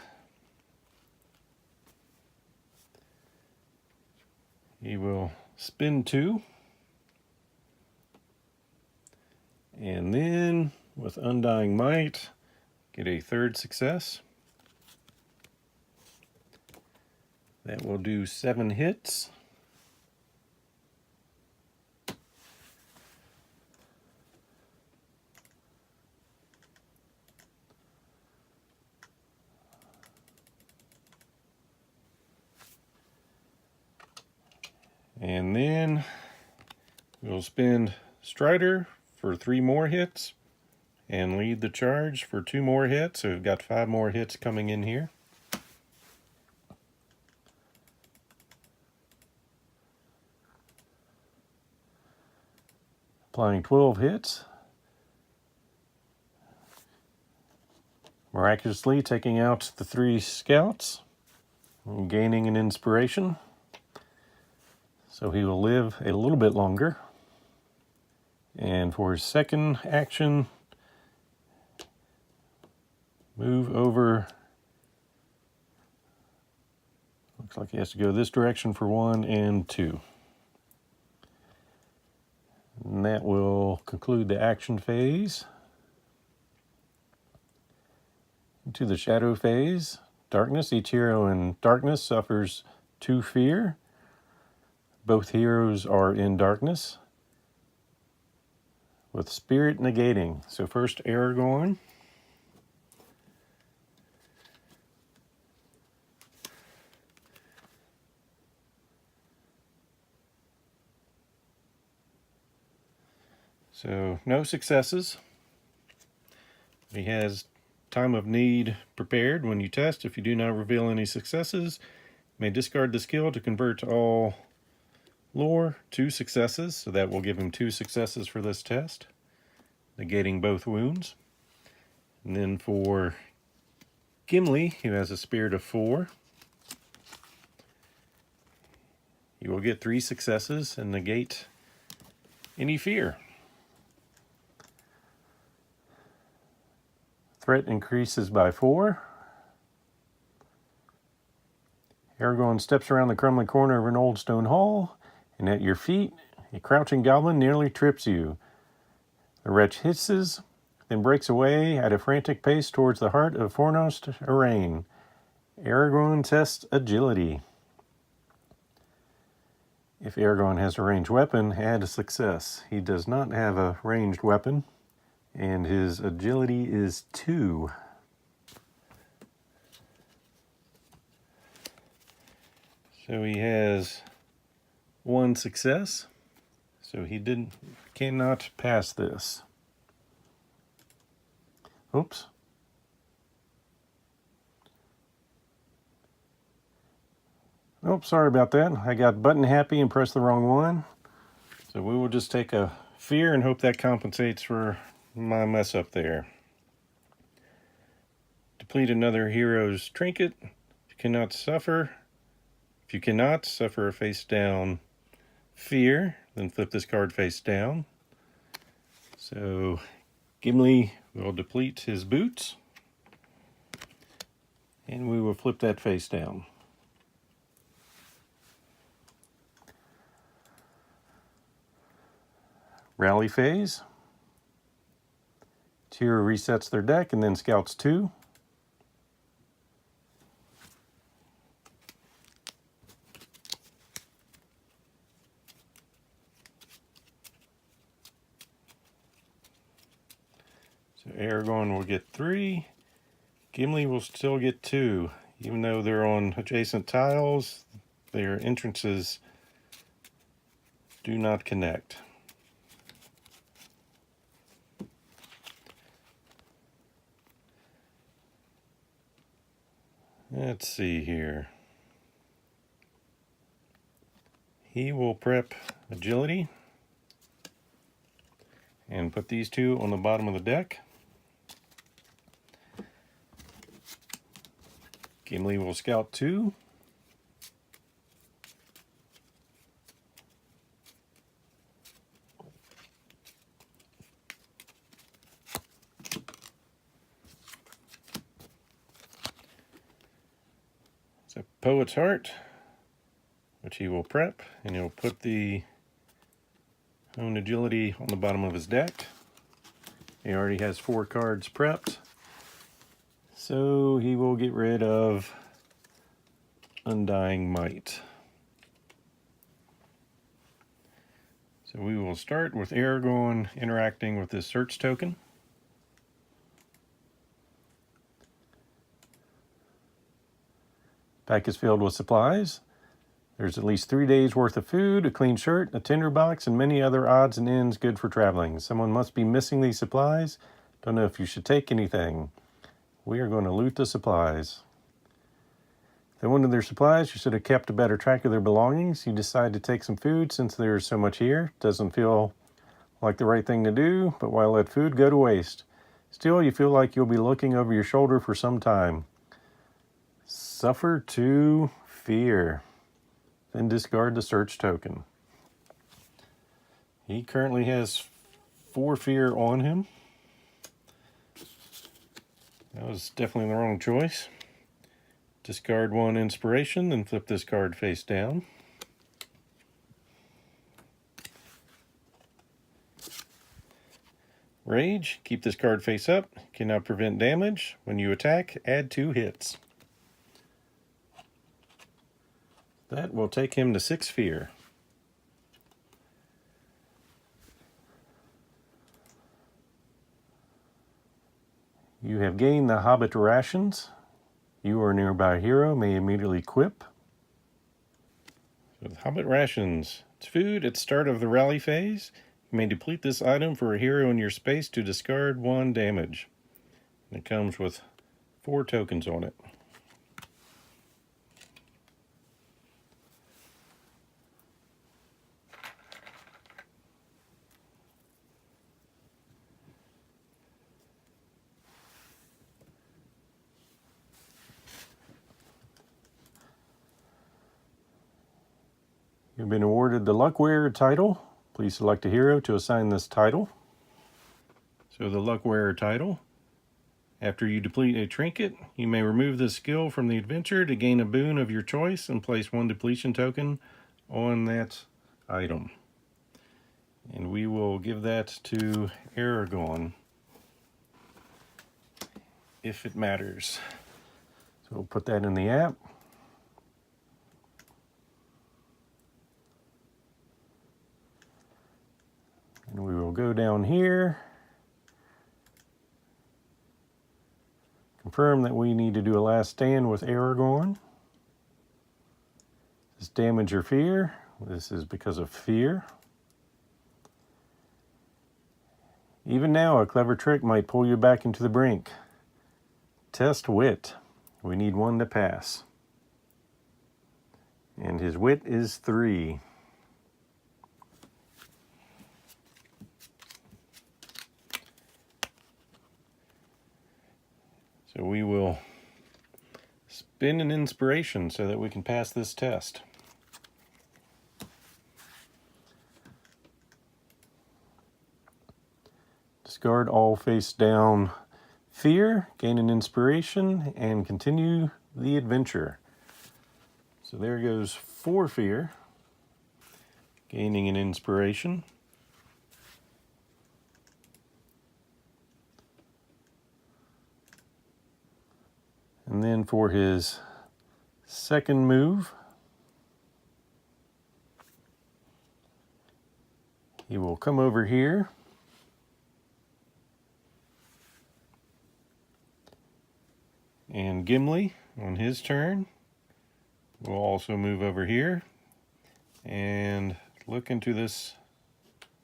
He will spin 2. And then with Undying Might, get a 3rd success. That will do 7 hits. And then we'll spend Strider for 3 more hits and lead the charge for 2 more hits. So we've got 5 more hits coming in here. Applying 12 hits. Miraculously taking out the 3 scouts and gaining an inspiration. So he will live a little bit longer. And for his second action, move over. Looks like he has to go this direction for 1 and 2. And that will conclude the action phase. Into the shadow phase. Darkness. Each hero in darkness suffers 2 fear. Both heroes are in darkness, with spirit negating. So first Aragorn. So no successes. He has time of need prepared. When you test, if you do not reveal any successes, you may discard the skill to convert all lore to successes. So that will give him 2 successes for this test, negating both wounds. And then for Gimli, who has a spirit of 4, you will get 3 successes and negate any fear. Threat increases by 4. Aragorn steps around the crumbling corner of an old stone hall, and at your feet, a crouching goblin nearly trips you. The wretch hisses, then breaks away at a frantic pace towards the heart of Fornost Arrayne. Aragorn tests agility. If Aragorn has a ranged weapon, add a success. He does not have a ranged weapon, and his agility is 2. So he has 1 success. So he cannot pass this. Oops. Oh, sorry about that. I got button happy and pressed the wrong one. So we will just take a fear and hope that compensates for my mess up there. Deplete another hero's trinket. If you cannot suffer a face down fear, then flip this card face down. So Gimli will deplete his boots, and we will flip that face down. Rally phase. Hero resets their deck and then scouts 2. So Aragorn will get 3. Gimli will still get 2. Even though they're on adjacent tiles, their entrances do not connect. Let's see here. He will prep agility and put these 2 on the bottom of the deck. Gimli will scout 2. It's a Poet's Heart, which he will prep, and he'll put the own agility on the bottom of his deck. He already has 4 cards prepped, so he will get rid of Undying Might. So we will start with Aragorn interacting with this search token. Pack is filled with supplies. There's at least 3 days worth of food, a clean shirt, a tinderbox, and many other odds and ends good for traveling. Someone must be missing these supplies. Don't know if you should take anything. We are going to loot the supplies. If they wanted their supplies, you should have kept a better track of their belongings. You decide to take some food since there's so much here. Doesn't feel like the right thing to do, but why let food go to waste? Still, you feel like you'll be looking over your shoulder for some time. Suffer 2 fear. Then discard the search token. He currently has 4 fear on him. That was definitely the wrong choice. Discard 1 inspiration, then flip this card face down. Rage, keep this card face up, cannot prevent damage. When you attack, add 2 hits. That will take him to 6 fear. You have gained the Hobbit rations. You or a nearby hero may immediately equip. So the Hobbit rations. It's food at the start of the rally phase. You may deplete this item for a hero in your space to discard 1 damage. And it comes with 4 tokens on it. You've been awarded the Luckwearer Title. Please select a hero to assign this title. So the Luckwearer Title. After you deplete a trinket, you may remove this skill from the adventure to gain a boon of your choice and place 1 depletion token on that item. And we will give that to Aragorn, if it matters. So we'll put that in the app. And we will go down here. Confirm that we need to do a last stand with Aragorn. This damage or fear. This is because of fear. Even now, a clever trick might pull you back into the brink. Test wit. We need 1 to pass. And his wit is 3. So we will spin an inspiration so that we can pass this test. Discard all face down fear, gain an inspiration, and continue the adventure. So there goes 4 fear, gaining an inspiration. And then for his second move, he will come over here and Gimli on his turn will also move over here and look into this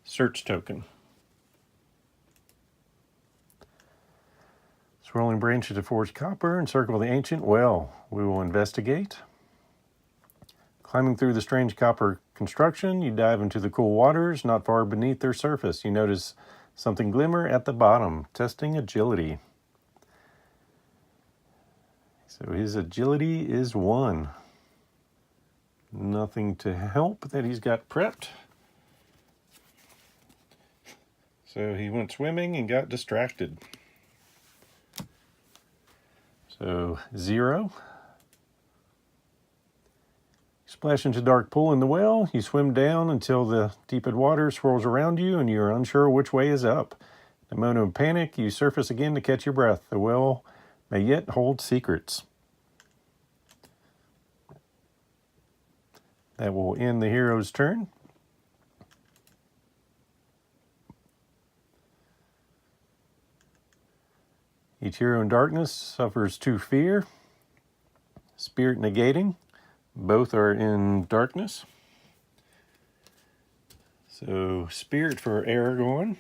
search token. Swirling branches of forged copper, encircle the ancient well. We will investigate. Climbing through the strange copper construction, you dive into the cool waters not far beneath their surface. You notice something glimmer at the bottom, testing agility. So his agility is 1. Nothing to help that he's got prepped. So he went swimming and got distracted. So 0. Splash into dark pool in the well. You swim down until the deeped water swirls around you and you're unsure which way is up. In a moment of panic, you surface again to catch your breath. The well may yet hold secrets. That will end the hero's turn. Each hero in darkness suffers 2 fear. Spirit negating. Both are in darkness. So Spirit for Aragorn.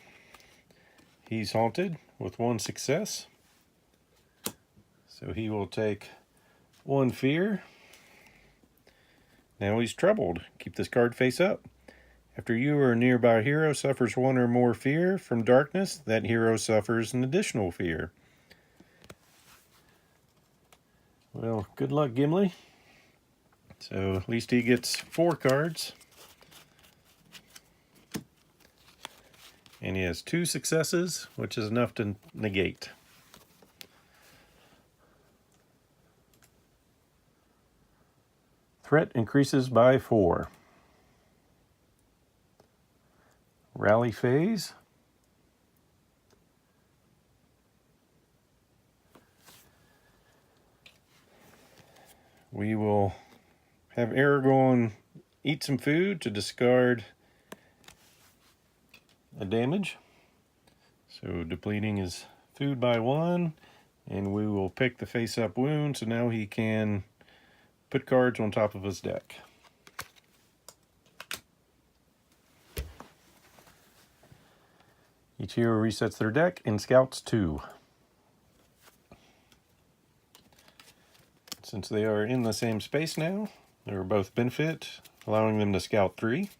He's haunted with 1 success. So he will take 1 fear. Now he's troubled. Keep this card face up. After you or a nearby hero suffers 1 or more fear from darkness, that hero suffers an additional fear. Well, good luck, Gimli. So at least he gets 4 cards. And he has 2 successes, which is enough to negate. Threat increases by 4. Rally phase. We will have Aragorn eat some food to discard a damage. So depleting his food by 1, and we will pick the face-up wound, so now he can put cards on top of his deck. Each hero resets their deck and scouts 2. Since they are in the same space now, they are both benefit, allowing them to scout 3.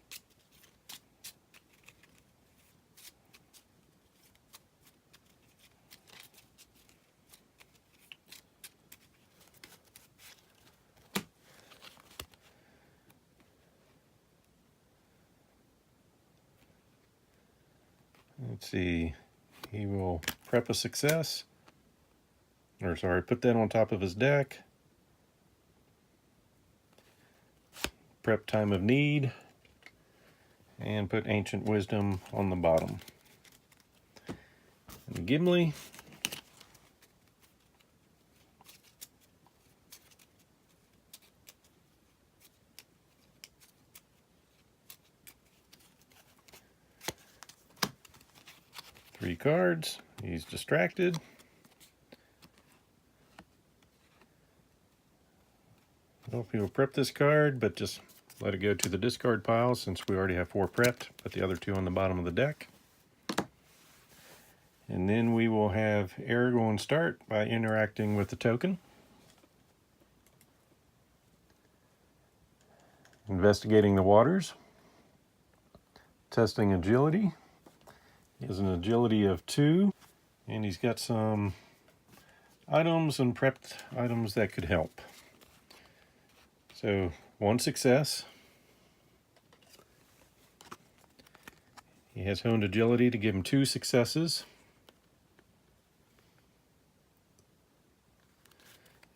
Let's see, he will prep a success, or sorry, put that on top of his deck. Prep time of need, and put Ancient Wisdom on the bottom. And Gimli, three cards. He's distracted. Well, he will prep this card, but just let it go to the discard pile since we already have 4 prepped. Put the other 2 on the bottom of the deck. And then we will have Aragorn start by interacting with the token. Investigating the waters. Testing agility. He has an agility of 2, and he's got some items and prepped items that could help. So 1 success. He has honed agility to give him 2 successes.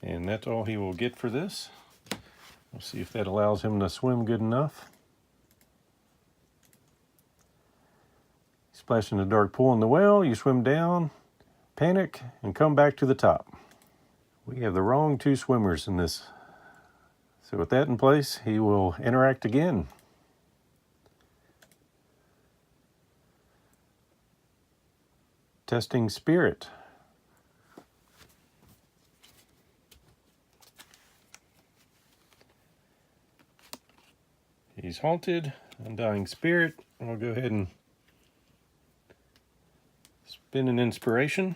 And that's all he will get for this. We'll see if that allows him to swim good enough. Splash in the dark pool in the well, you swim down, panic, and come back to the top. We have the wrong 2 swimmers in this. So with that in place, he will interact again. Testing spirit. He's halted, undying spirit. I'll go ahead and spin an inspiration.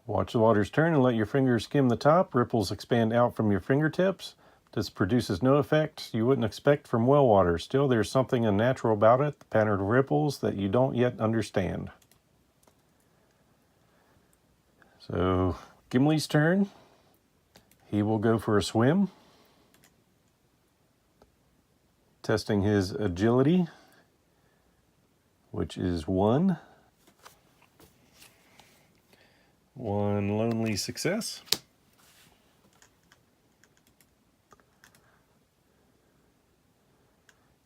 Watch the waters turn and let your fingers skim the top. Ripples expand out from your fingertips. This produces no effect you wouldn't expect from well water. Still, there's something unnatural about it, the pattern of ripples that you don't yet understand. So, Gimli's turn. He will go for a swim. Testing his agility, which is 1. 1 lonely success.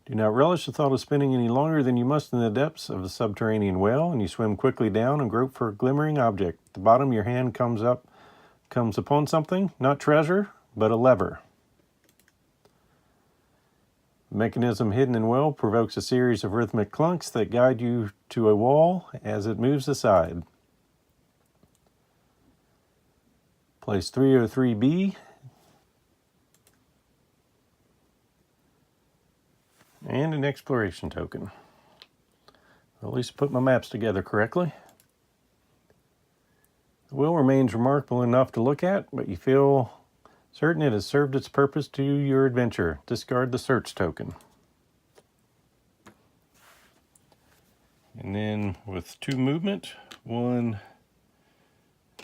Do not relish the thought of spinning any longer than you must in the depths of the subterranean well, and you swim quickly down and grope for a glimmering object. At the bottom, your hand comes upon something, not treasure, but a lever. The mechanism hidden in well provokes a series of rhythmic clunks that guide you to a wall as it moves aside. Place 303B. And an exploration token. At least put my maps together correctly. The will remains remarkable enough to look at, but you feel certain it has served its purpose to your adventure. Discard the search token. And then with 2 movement, 1,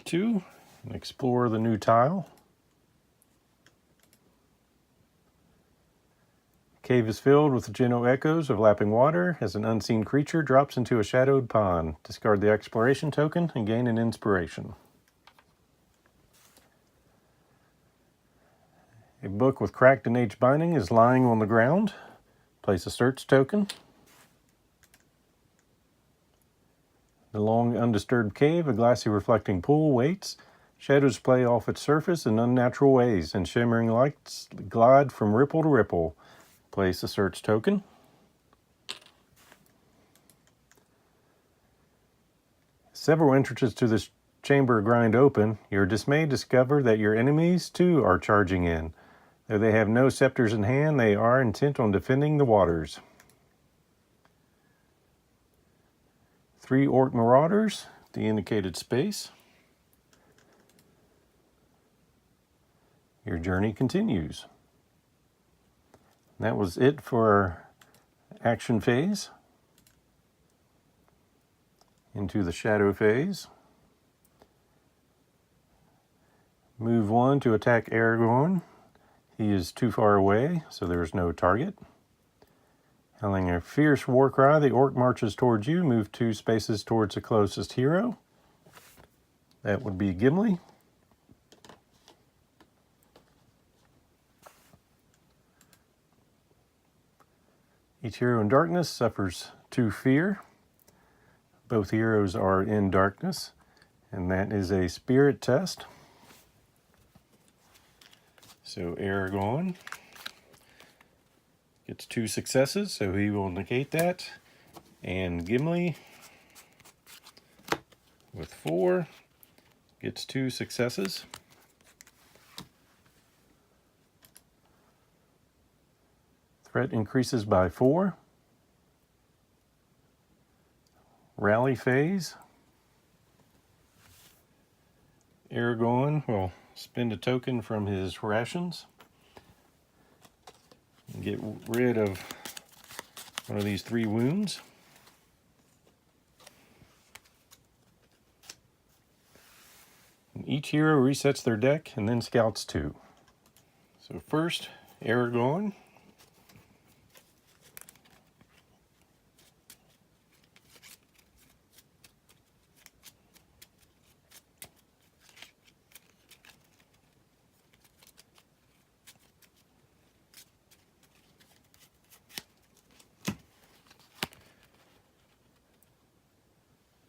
2, and explore the new tile. cave is filled with gentle echoes of lapping water as an unseen creature drops into a shadowed pond. Discard the exploration token and gain an inspiration. A book with cracked and aged binding is lying on the ground. Place a search token. The long, undisturbed cave, a glassy reflecting pool, waits. Shadows play off its surface in unnatural ways, and shimmering lights glide from ripple to ripple. Place a search token. Several entrances to this chamber grind open. Your dismay discover that your enemies, too, are charging in. Though they have no scepters in hand, they are intent on defending the waters. 3 orc marauders, the indicated space. Your journey continues. That was it for our action phase. Into the shadow phase. Move 1 to attack Aragorn. He is too far away, so there is no target. Howling a fierce war cry, the orc marches towards you. Move 2 spaces towards the closest hero. That would be Gimli. Each hero in darkness suffers 2 fear. Both heroes are in darkness, and that is a spirit test. So Aragorn gets 2 successes, so he will negate that. And Gimli, with 4, gets 2 successes. Threat increases by 4. Rally phase. Aragorn will spend a token from his rations and get rid of one of these 3 wounds. And each hero resets their deck and then scouts 2. So first, Aragorn.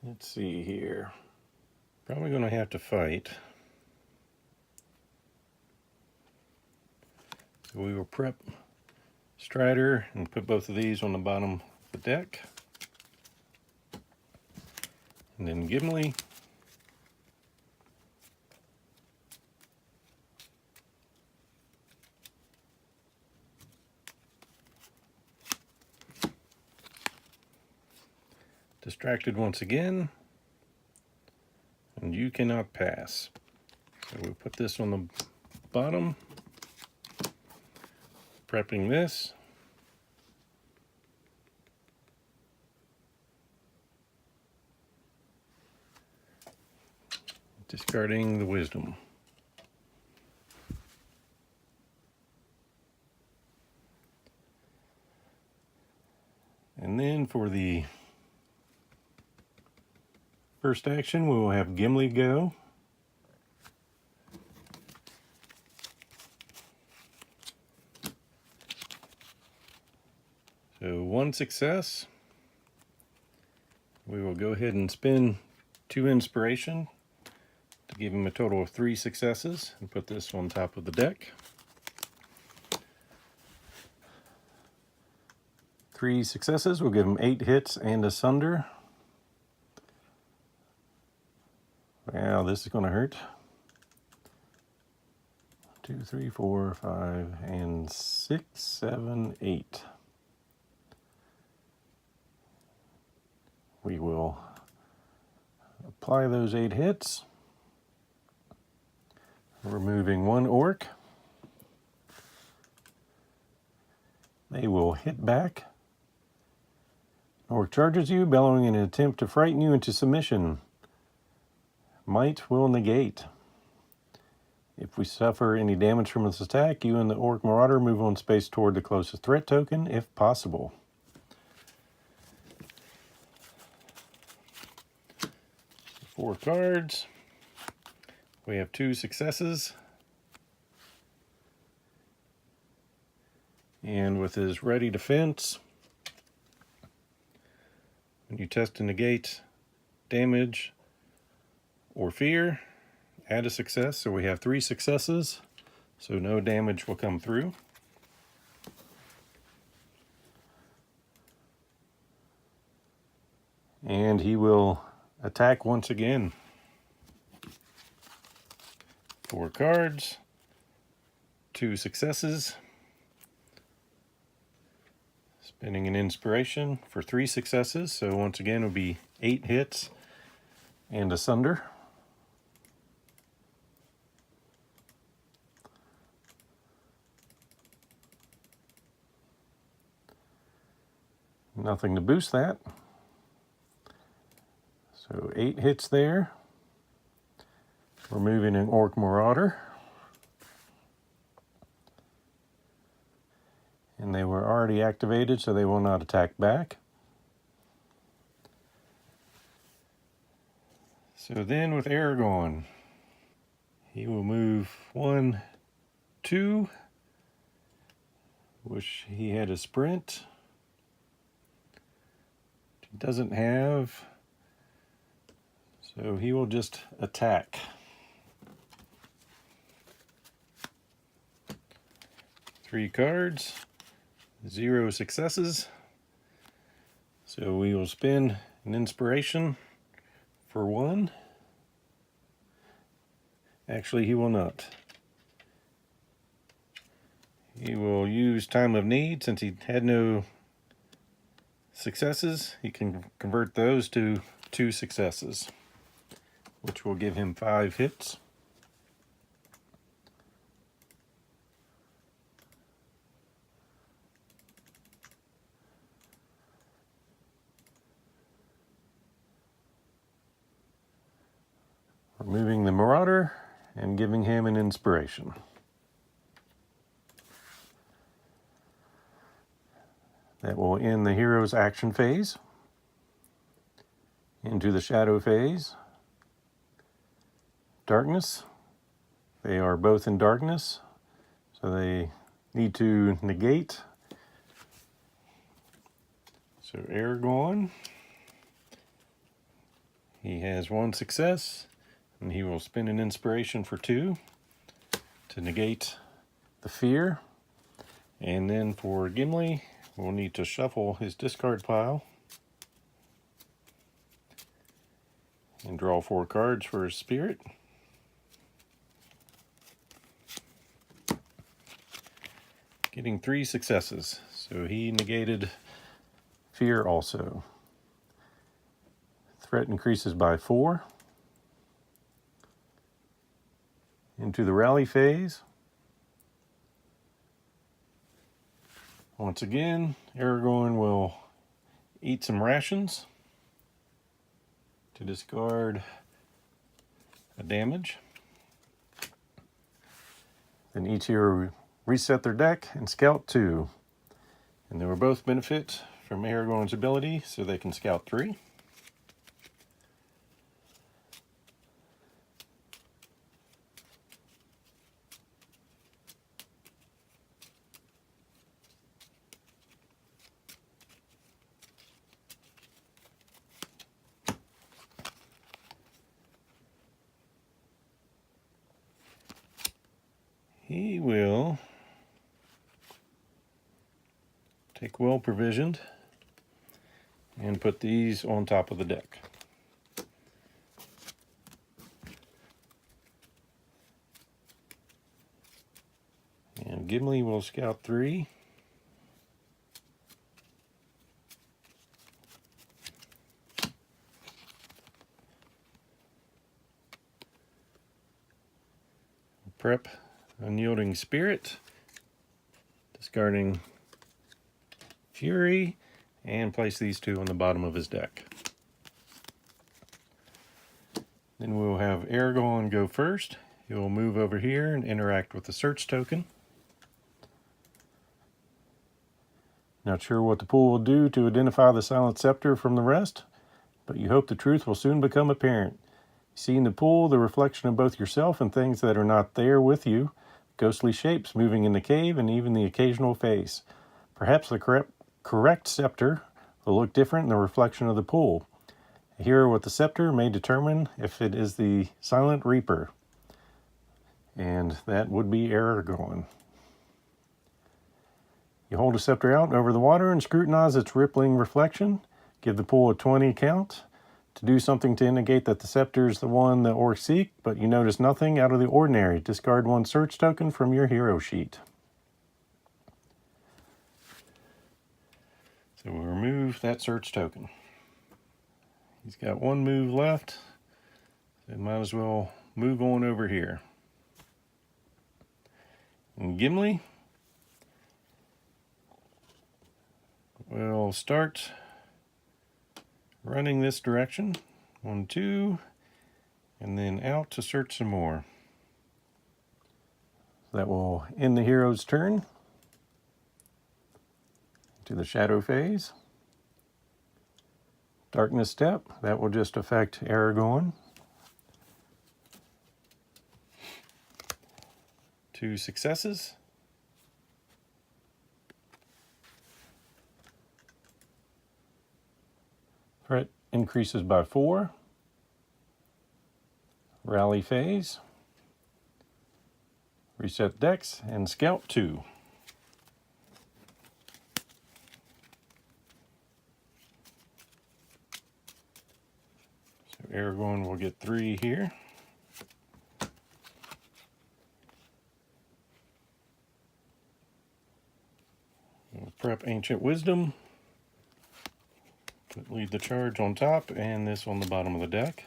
Let's see here. Probably going to have to fight. So we will prep Strider and put both of these on the bottom of the deck. And then Gimli. Distracted once again, and you cannot pass. So we'll put this on the bottom, prepping this. Discarding the wisdom. And then for the first action, we will have Gimli go. So 1 success. We will go ahead and spend 2 inspiration to give him a total of 3 successes and put this on top of the deck. 3 successes will give him 8 hits and a sunder. Wow, this is going to hurt. 2, 3, 4, 5, and 6, 7, 8. We will apply those 8 hits. Removing 1 orc. They will hit back. Orc charges you, bellowing in an attempt to frighten you into submission. Might will negate. If we suffer any damage from this attack, you and the Orc Marauder move one space toward the closest threat token, if possible. Four cards. We have 2 successes. And with his ready defense, when you test to negate damage or fear, add a success. So we have 3 successes, so no damage will come through. And he will attack once again. 4 cards, 2 successes. Spending an inspiration for 3 successes, so once again it will be 8 hits and asunder. Nothing to boost that. So 8 hits there. Removing an Orc Marauder. And they were already activated, so they will not attack back. So then with Aragorn, he will move 1, 2. Wish he had a sprint. He doesn't have, so he will just attack. 3 cards, 0 successes. So we will spend an inspiration for 1. Actually, he will not. He will use Time of Need. Since he had no successes, he can convert those to 2 successes, which will give him 5 hits. Removing the Marauder and giving him an inspiration. That will end the hero's action phase. Into the shadow phase. Darkness. They are both in darkness, so they need to negate. So Aragorn, he has 1 success, and he will spend an inspiration for 2 to negate the fear. And then for Gimli, we'll need to shuffle his discard pile and draw 4 cards for his spirit. Getting 3 successes, so he negated fear also. Threat increases by 4. Into the rally phase. Once again, Aragorn will eat some rations to discard a damage. Then each hero reset their deck and scout 2. And they will both benefit from Aragorn's ability, so they can scout 3. He will take well provisioned and put these on top of the deck. And Gimli will scout 3. Prep Unyielding Spirit, discarding Fury, and place these 2 on the bottom of his deck. Then we'll have Aragorn go first. You'll move over here and interact with the search token. Not sure what the pool will do to identify the Silent Scepter from the rest, but you hope the truth will soon become apparent. You see in the pool the reflection of both yourself and things that are not there with you, ghostly shapes moving in the cave, and even the occasional face. Perhaps the correct scepter will look different in the reflection of the pool. A hero with the scepter may determine if it is the Silent Reaper, and that would be Aragorn. You hold a scepter out over the water and scrutinize its rippling reflection. Give the pool a 20 count to do something to indicate that the scepter is the one the orcs seek, but you notice nothing out of the ordinary. Discard one search token from your hero sheet. So we'll remove that search token. He's got one move left, so might as well move on over here. And Gimli will start running this direction. 1, 2, and then out to search some more. That will end the hero's turn. To the shadow phase. Darkness step, that will just affect Aragorn. 2 successes. Threat increases by 4. Rally phase. Reset dex and scout 2. So Aragorn will get 3 here. We'll prep Ancient Wisdom. Lead the charge on top and this on the bottom of the deck.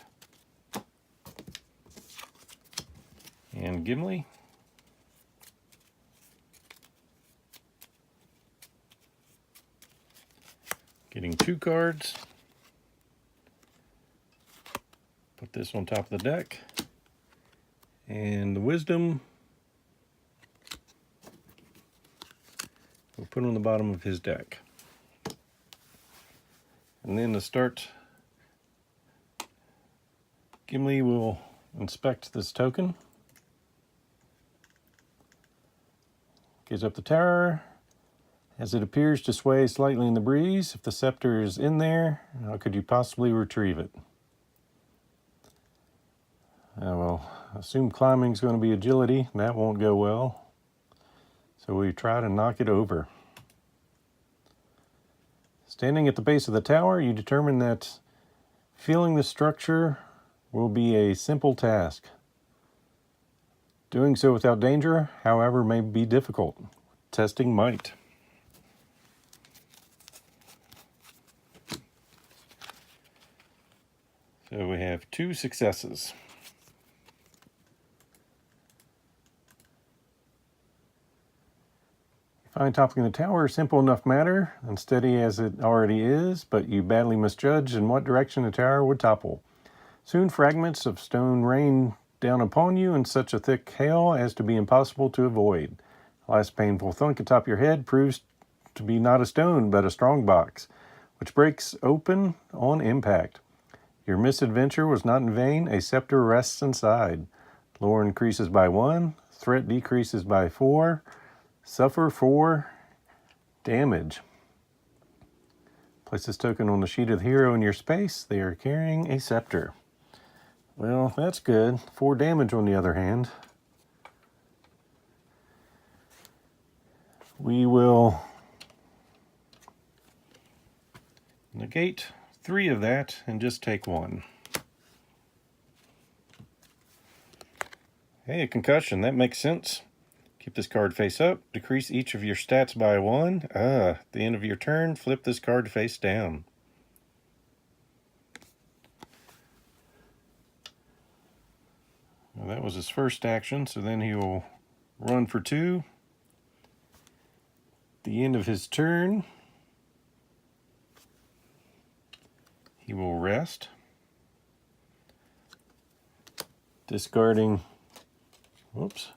And Gimli. Getting 2 cards. Put this on top of the deck. And the Wisdom we'll put on the bottom of his deck. And then to start, Gimli will inspect this token. Gaze up the tower. As it appears to sway slightly in the breeze, if the scepter is in there, how could you possibly retrieve it? Well, assume climbing is going to be agility. That won't go well. So we try to knock it over. Standing at the base of the tower, you determine that feeling the structure will be a simple task. Doing so without danger, however, may be difficult. Testing might. So we have 2 successes. Find toppling the tower a simple enough matter, unsteady as it already is, but you badly misjudged in what direction the tower would topple. Soon fragments of stone rain down upon you in such a thick hail as to be impossible to avoid. The last painful thunk atop your head proves to be not a stone, but a strong box, which breaks open on impact. Your misadventure was not in vain. A scepter rests inside. Lore increases by 1. Threat decreases by 4. Suffer 4 damage. Place this token on the sheet of the hero in your space. They are carrying a scepter. Well, that's good. 4 damage on the other hand. We will negate 3 of that and just take 1. Hey, a concussion. That makes sense. Keep this card face up. Decrease each of your stats by 1. At the end of your turn, flip this card face down. Well, that was his first action, so then he will run for 2. At the end of his turn, he will rest, discarding Whoops.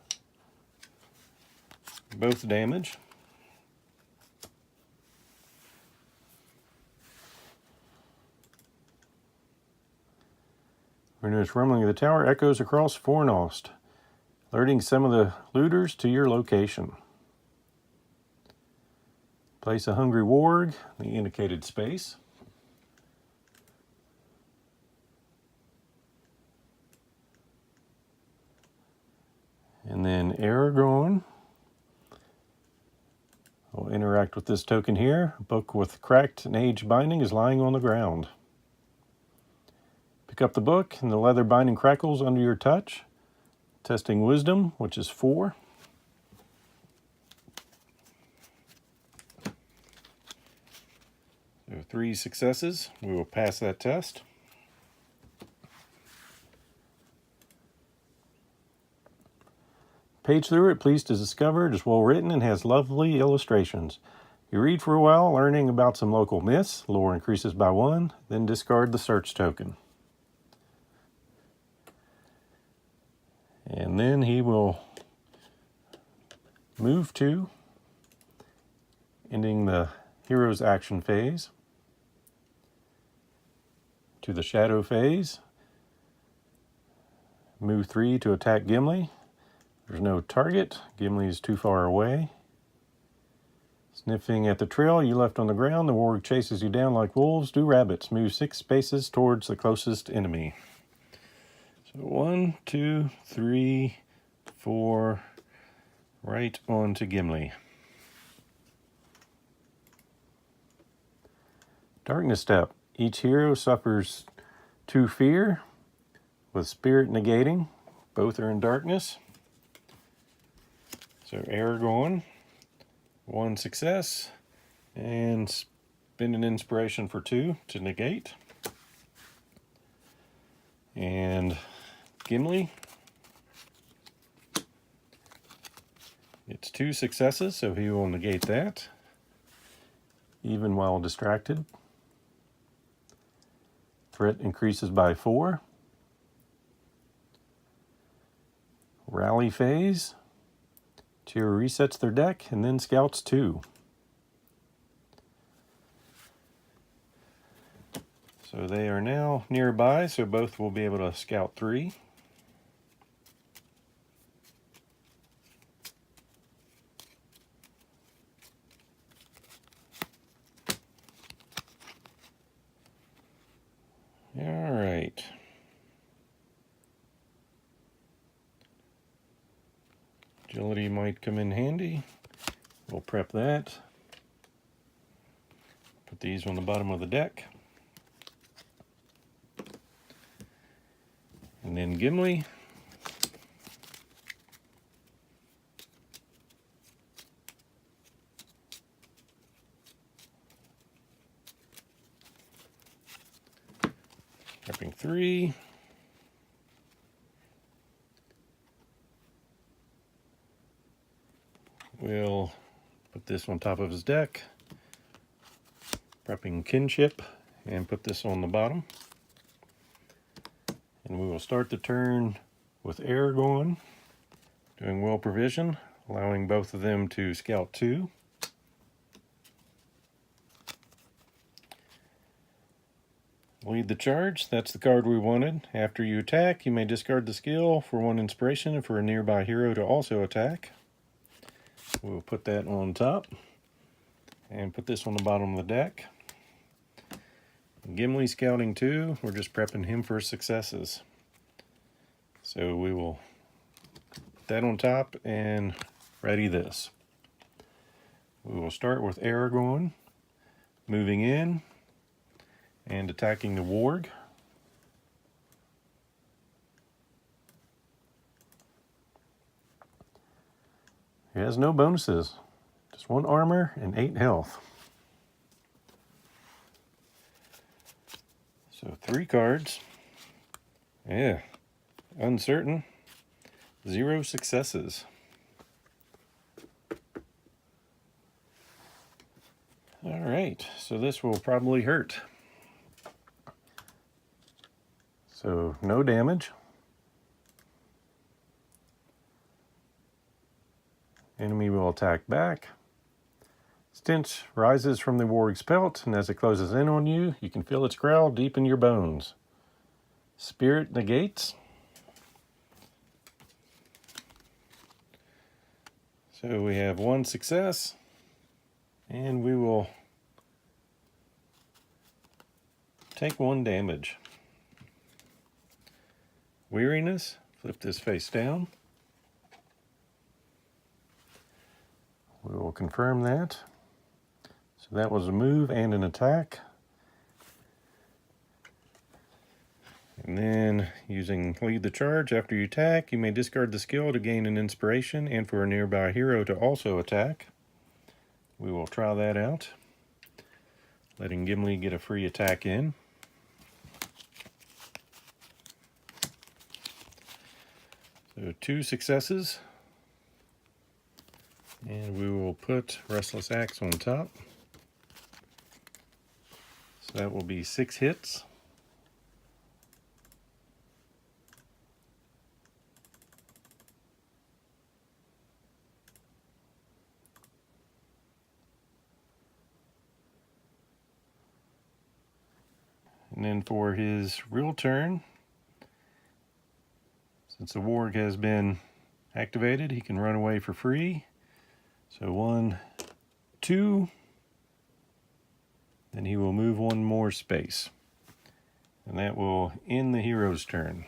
Both damage. Ruinous rumbling of the tower echoes across Fornost, alerting some of the looters to your location. Place a hungry warg in the indicated space. And then Aragorn will interact with this token here. A book with cracked and aged binding is lying on the ground. Pick up the book and the leather binding crackles under your touch. Testing wisdom, which is 4. So 3 successes. We will pass that test. Page through it, pleased to discover it is well written and has lovely illustrations. You read for a while, learning about some local myths. Lore increases by 1, then discard the search token. And then he will move to, ending the hero's action phase, to the shadow phase. Move 3 to attack Gimli. There's no target. Gimli is too far away. Sniffing at the trail you left on the ground, the warg chases you down like wolves do rabbits. Move 6 spaces towards the closest enemy. So 1, 2, 3, 4, right on to Gimli. Darkness Step. Each hero suffers 2 fear, with spirit negating. Both are in darkness. So Aragorn, 1 success, and spend an inspiration for 2 to negate. And Gimli, it's 2 successes, so he will negate that, even while distracted. Threat increases by 4. Rally phase. Tier resets their deck and then scouts 2. So they are now nearby, so both will be able to scout 3. All right. Agility might come in handy. We'll prep that. Put these on the bottom of the deck. And then Gimli. Prepping 3. We'll put this on top of his deck. Prepping Kinship and put this on the bottom. And we will start the turn with Aragorn doing well provision, allowing both of them to scout 2. Lead the charge. That's the card we wanted. After you attack, you may discard the skill for 1 inspiration and for a nearby hero to also attack. We'll put that on top and put this on the bottom of the deck. Gimli scouting 2, we're just prepping him for successes. So we will put that on top and ready this. We will start with Aragorn moving in and attacking the warg. He has no bonuses, just 1 armor and 8 health. So 3 cards. Yeah, uncertain. 0 successes. All right, so this will probably hurt. So no damage. Enemy will attack back. Stench rises from the warg's pelt, and as it closes in on you, you can feel its growl deep in your bones. Spirit negates. So we have one success, and we will take 1 damage. Weariness, flip this face down. We will confirm that. So that was a move and an attack. And then using lead the charge, after you attack, you may discard the skill to gain an inspiration and for a nearby hero to also attack. We will try that out, letting Gimli get a free attack in. So 2 successes. And we will put Restless Axe on top. So that will be 6 hits. And then for his real turn, since the warg has been activated, he can run away for free. So 1, 2, then he will move 1 more space. And that will end the hero's turn.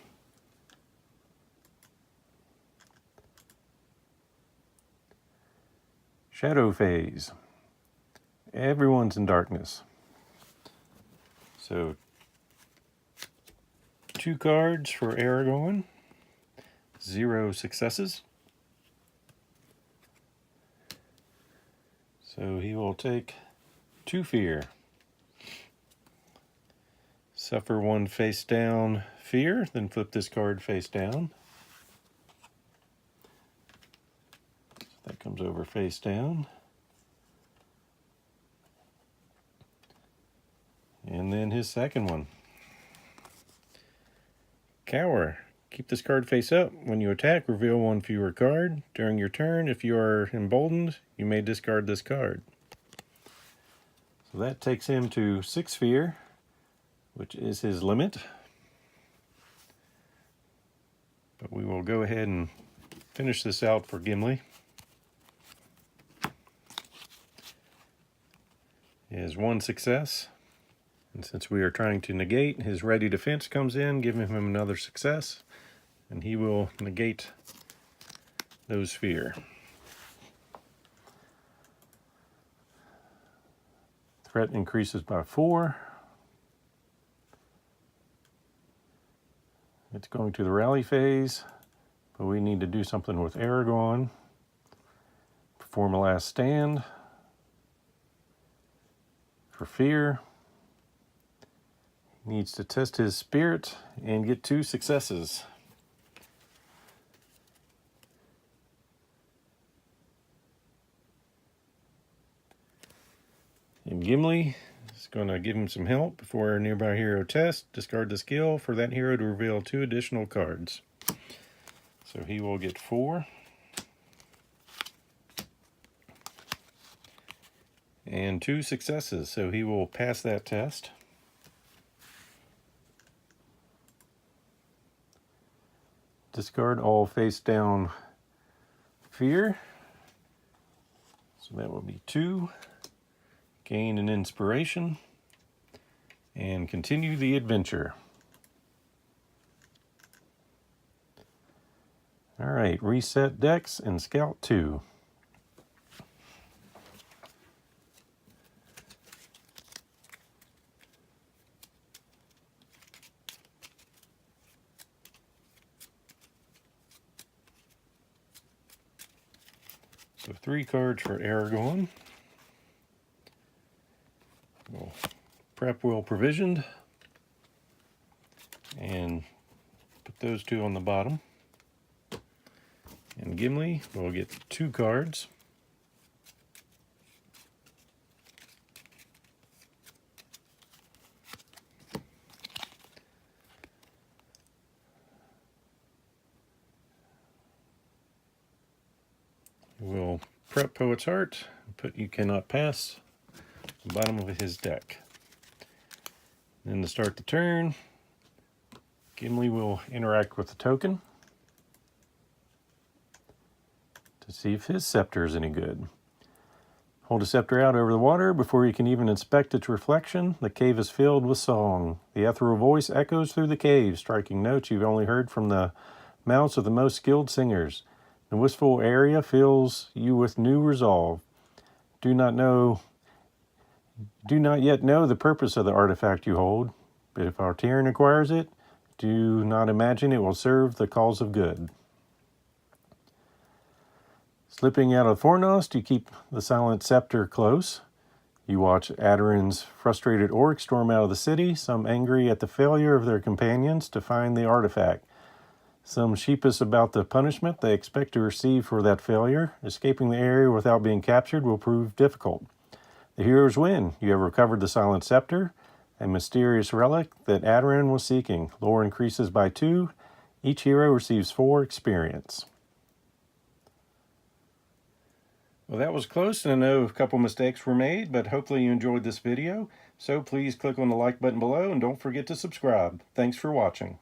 Shadow phase. Everyone's in darkness. So 2 cards for Aragorn, 0 successes. So he will take 2 fear. Suffer 1 face down fear, then flip this card face down. So that comes over face down. And then his second one. Cower. Keep this card face up. When you attack, reveal 1 fewer card. During your turn, if you are emboldened, you may discard this card. So that takes him to 6 fear, which is his limit. But we will go ahead and finish this out for Gimli. He has 1 success. And since we are trying to negate, his ready defense comes in, giving him another success. And he will negate those fear. Threat increases by 4. It's going to the rally phase, but we need to do something with Aragorn. Perform a last stand for fear. He needs to test his spirit and get 2 successes. And Gimli is going to give him some help before a nearby hero test. Discard the skill for that hero to reveal 2 additional cards. So he will get 4. And 2 successes, so he will pass that test. Discard all face down fear. So that will be 2. Gain an inspiration, and continue the adventure. All right, reset Dex and Scout 2. So 3 cards for Aragorn. We'll prep well provisioned and put those 2 on the bottom. And Gimli will get 2 cards. We'll Bankrupt Poet's Heart, put You Cannot Pass, the bottom of his deck. Then to start the turn, Gimli will interact with the token to see if his scepter is any good. Hold a scepter out over the water before you can even inspect its reflection. The cave is filled with song. The ethereal voice echoes through the cave, striking notes you've only heard from the mouths of the most skilled singers. The wistful area fills you with new resolve. Do not yet know the purpose of the artifact you hold, but if our Tyrion acquires it, do not imagine it will serve the cause of good. Slipping out of Fornost, you keep the Silent Scepter close. You watch Adoran's frustrated orcs storm out of the city, some angry at the failure of their companions to find the artifact. Some sheepish about the punishment they expect to receive for that failure. Escaping the area without being captured will prove difficult. The heroes win. You have recovered the Silent Scepter, a mysterious relic that Adoran was seeking. Lore increases by 2. Each hero receives 4 experience. Well, that was close, and I know a couple mistakes were made, but hopefully you enjoyed this video. So please click on the like button below, and don't forget to subscribe. Thanks for watching.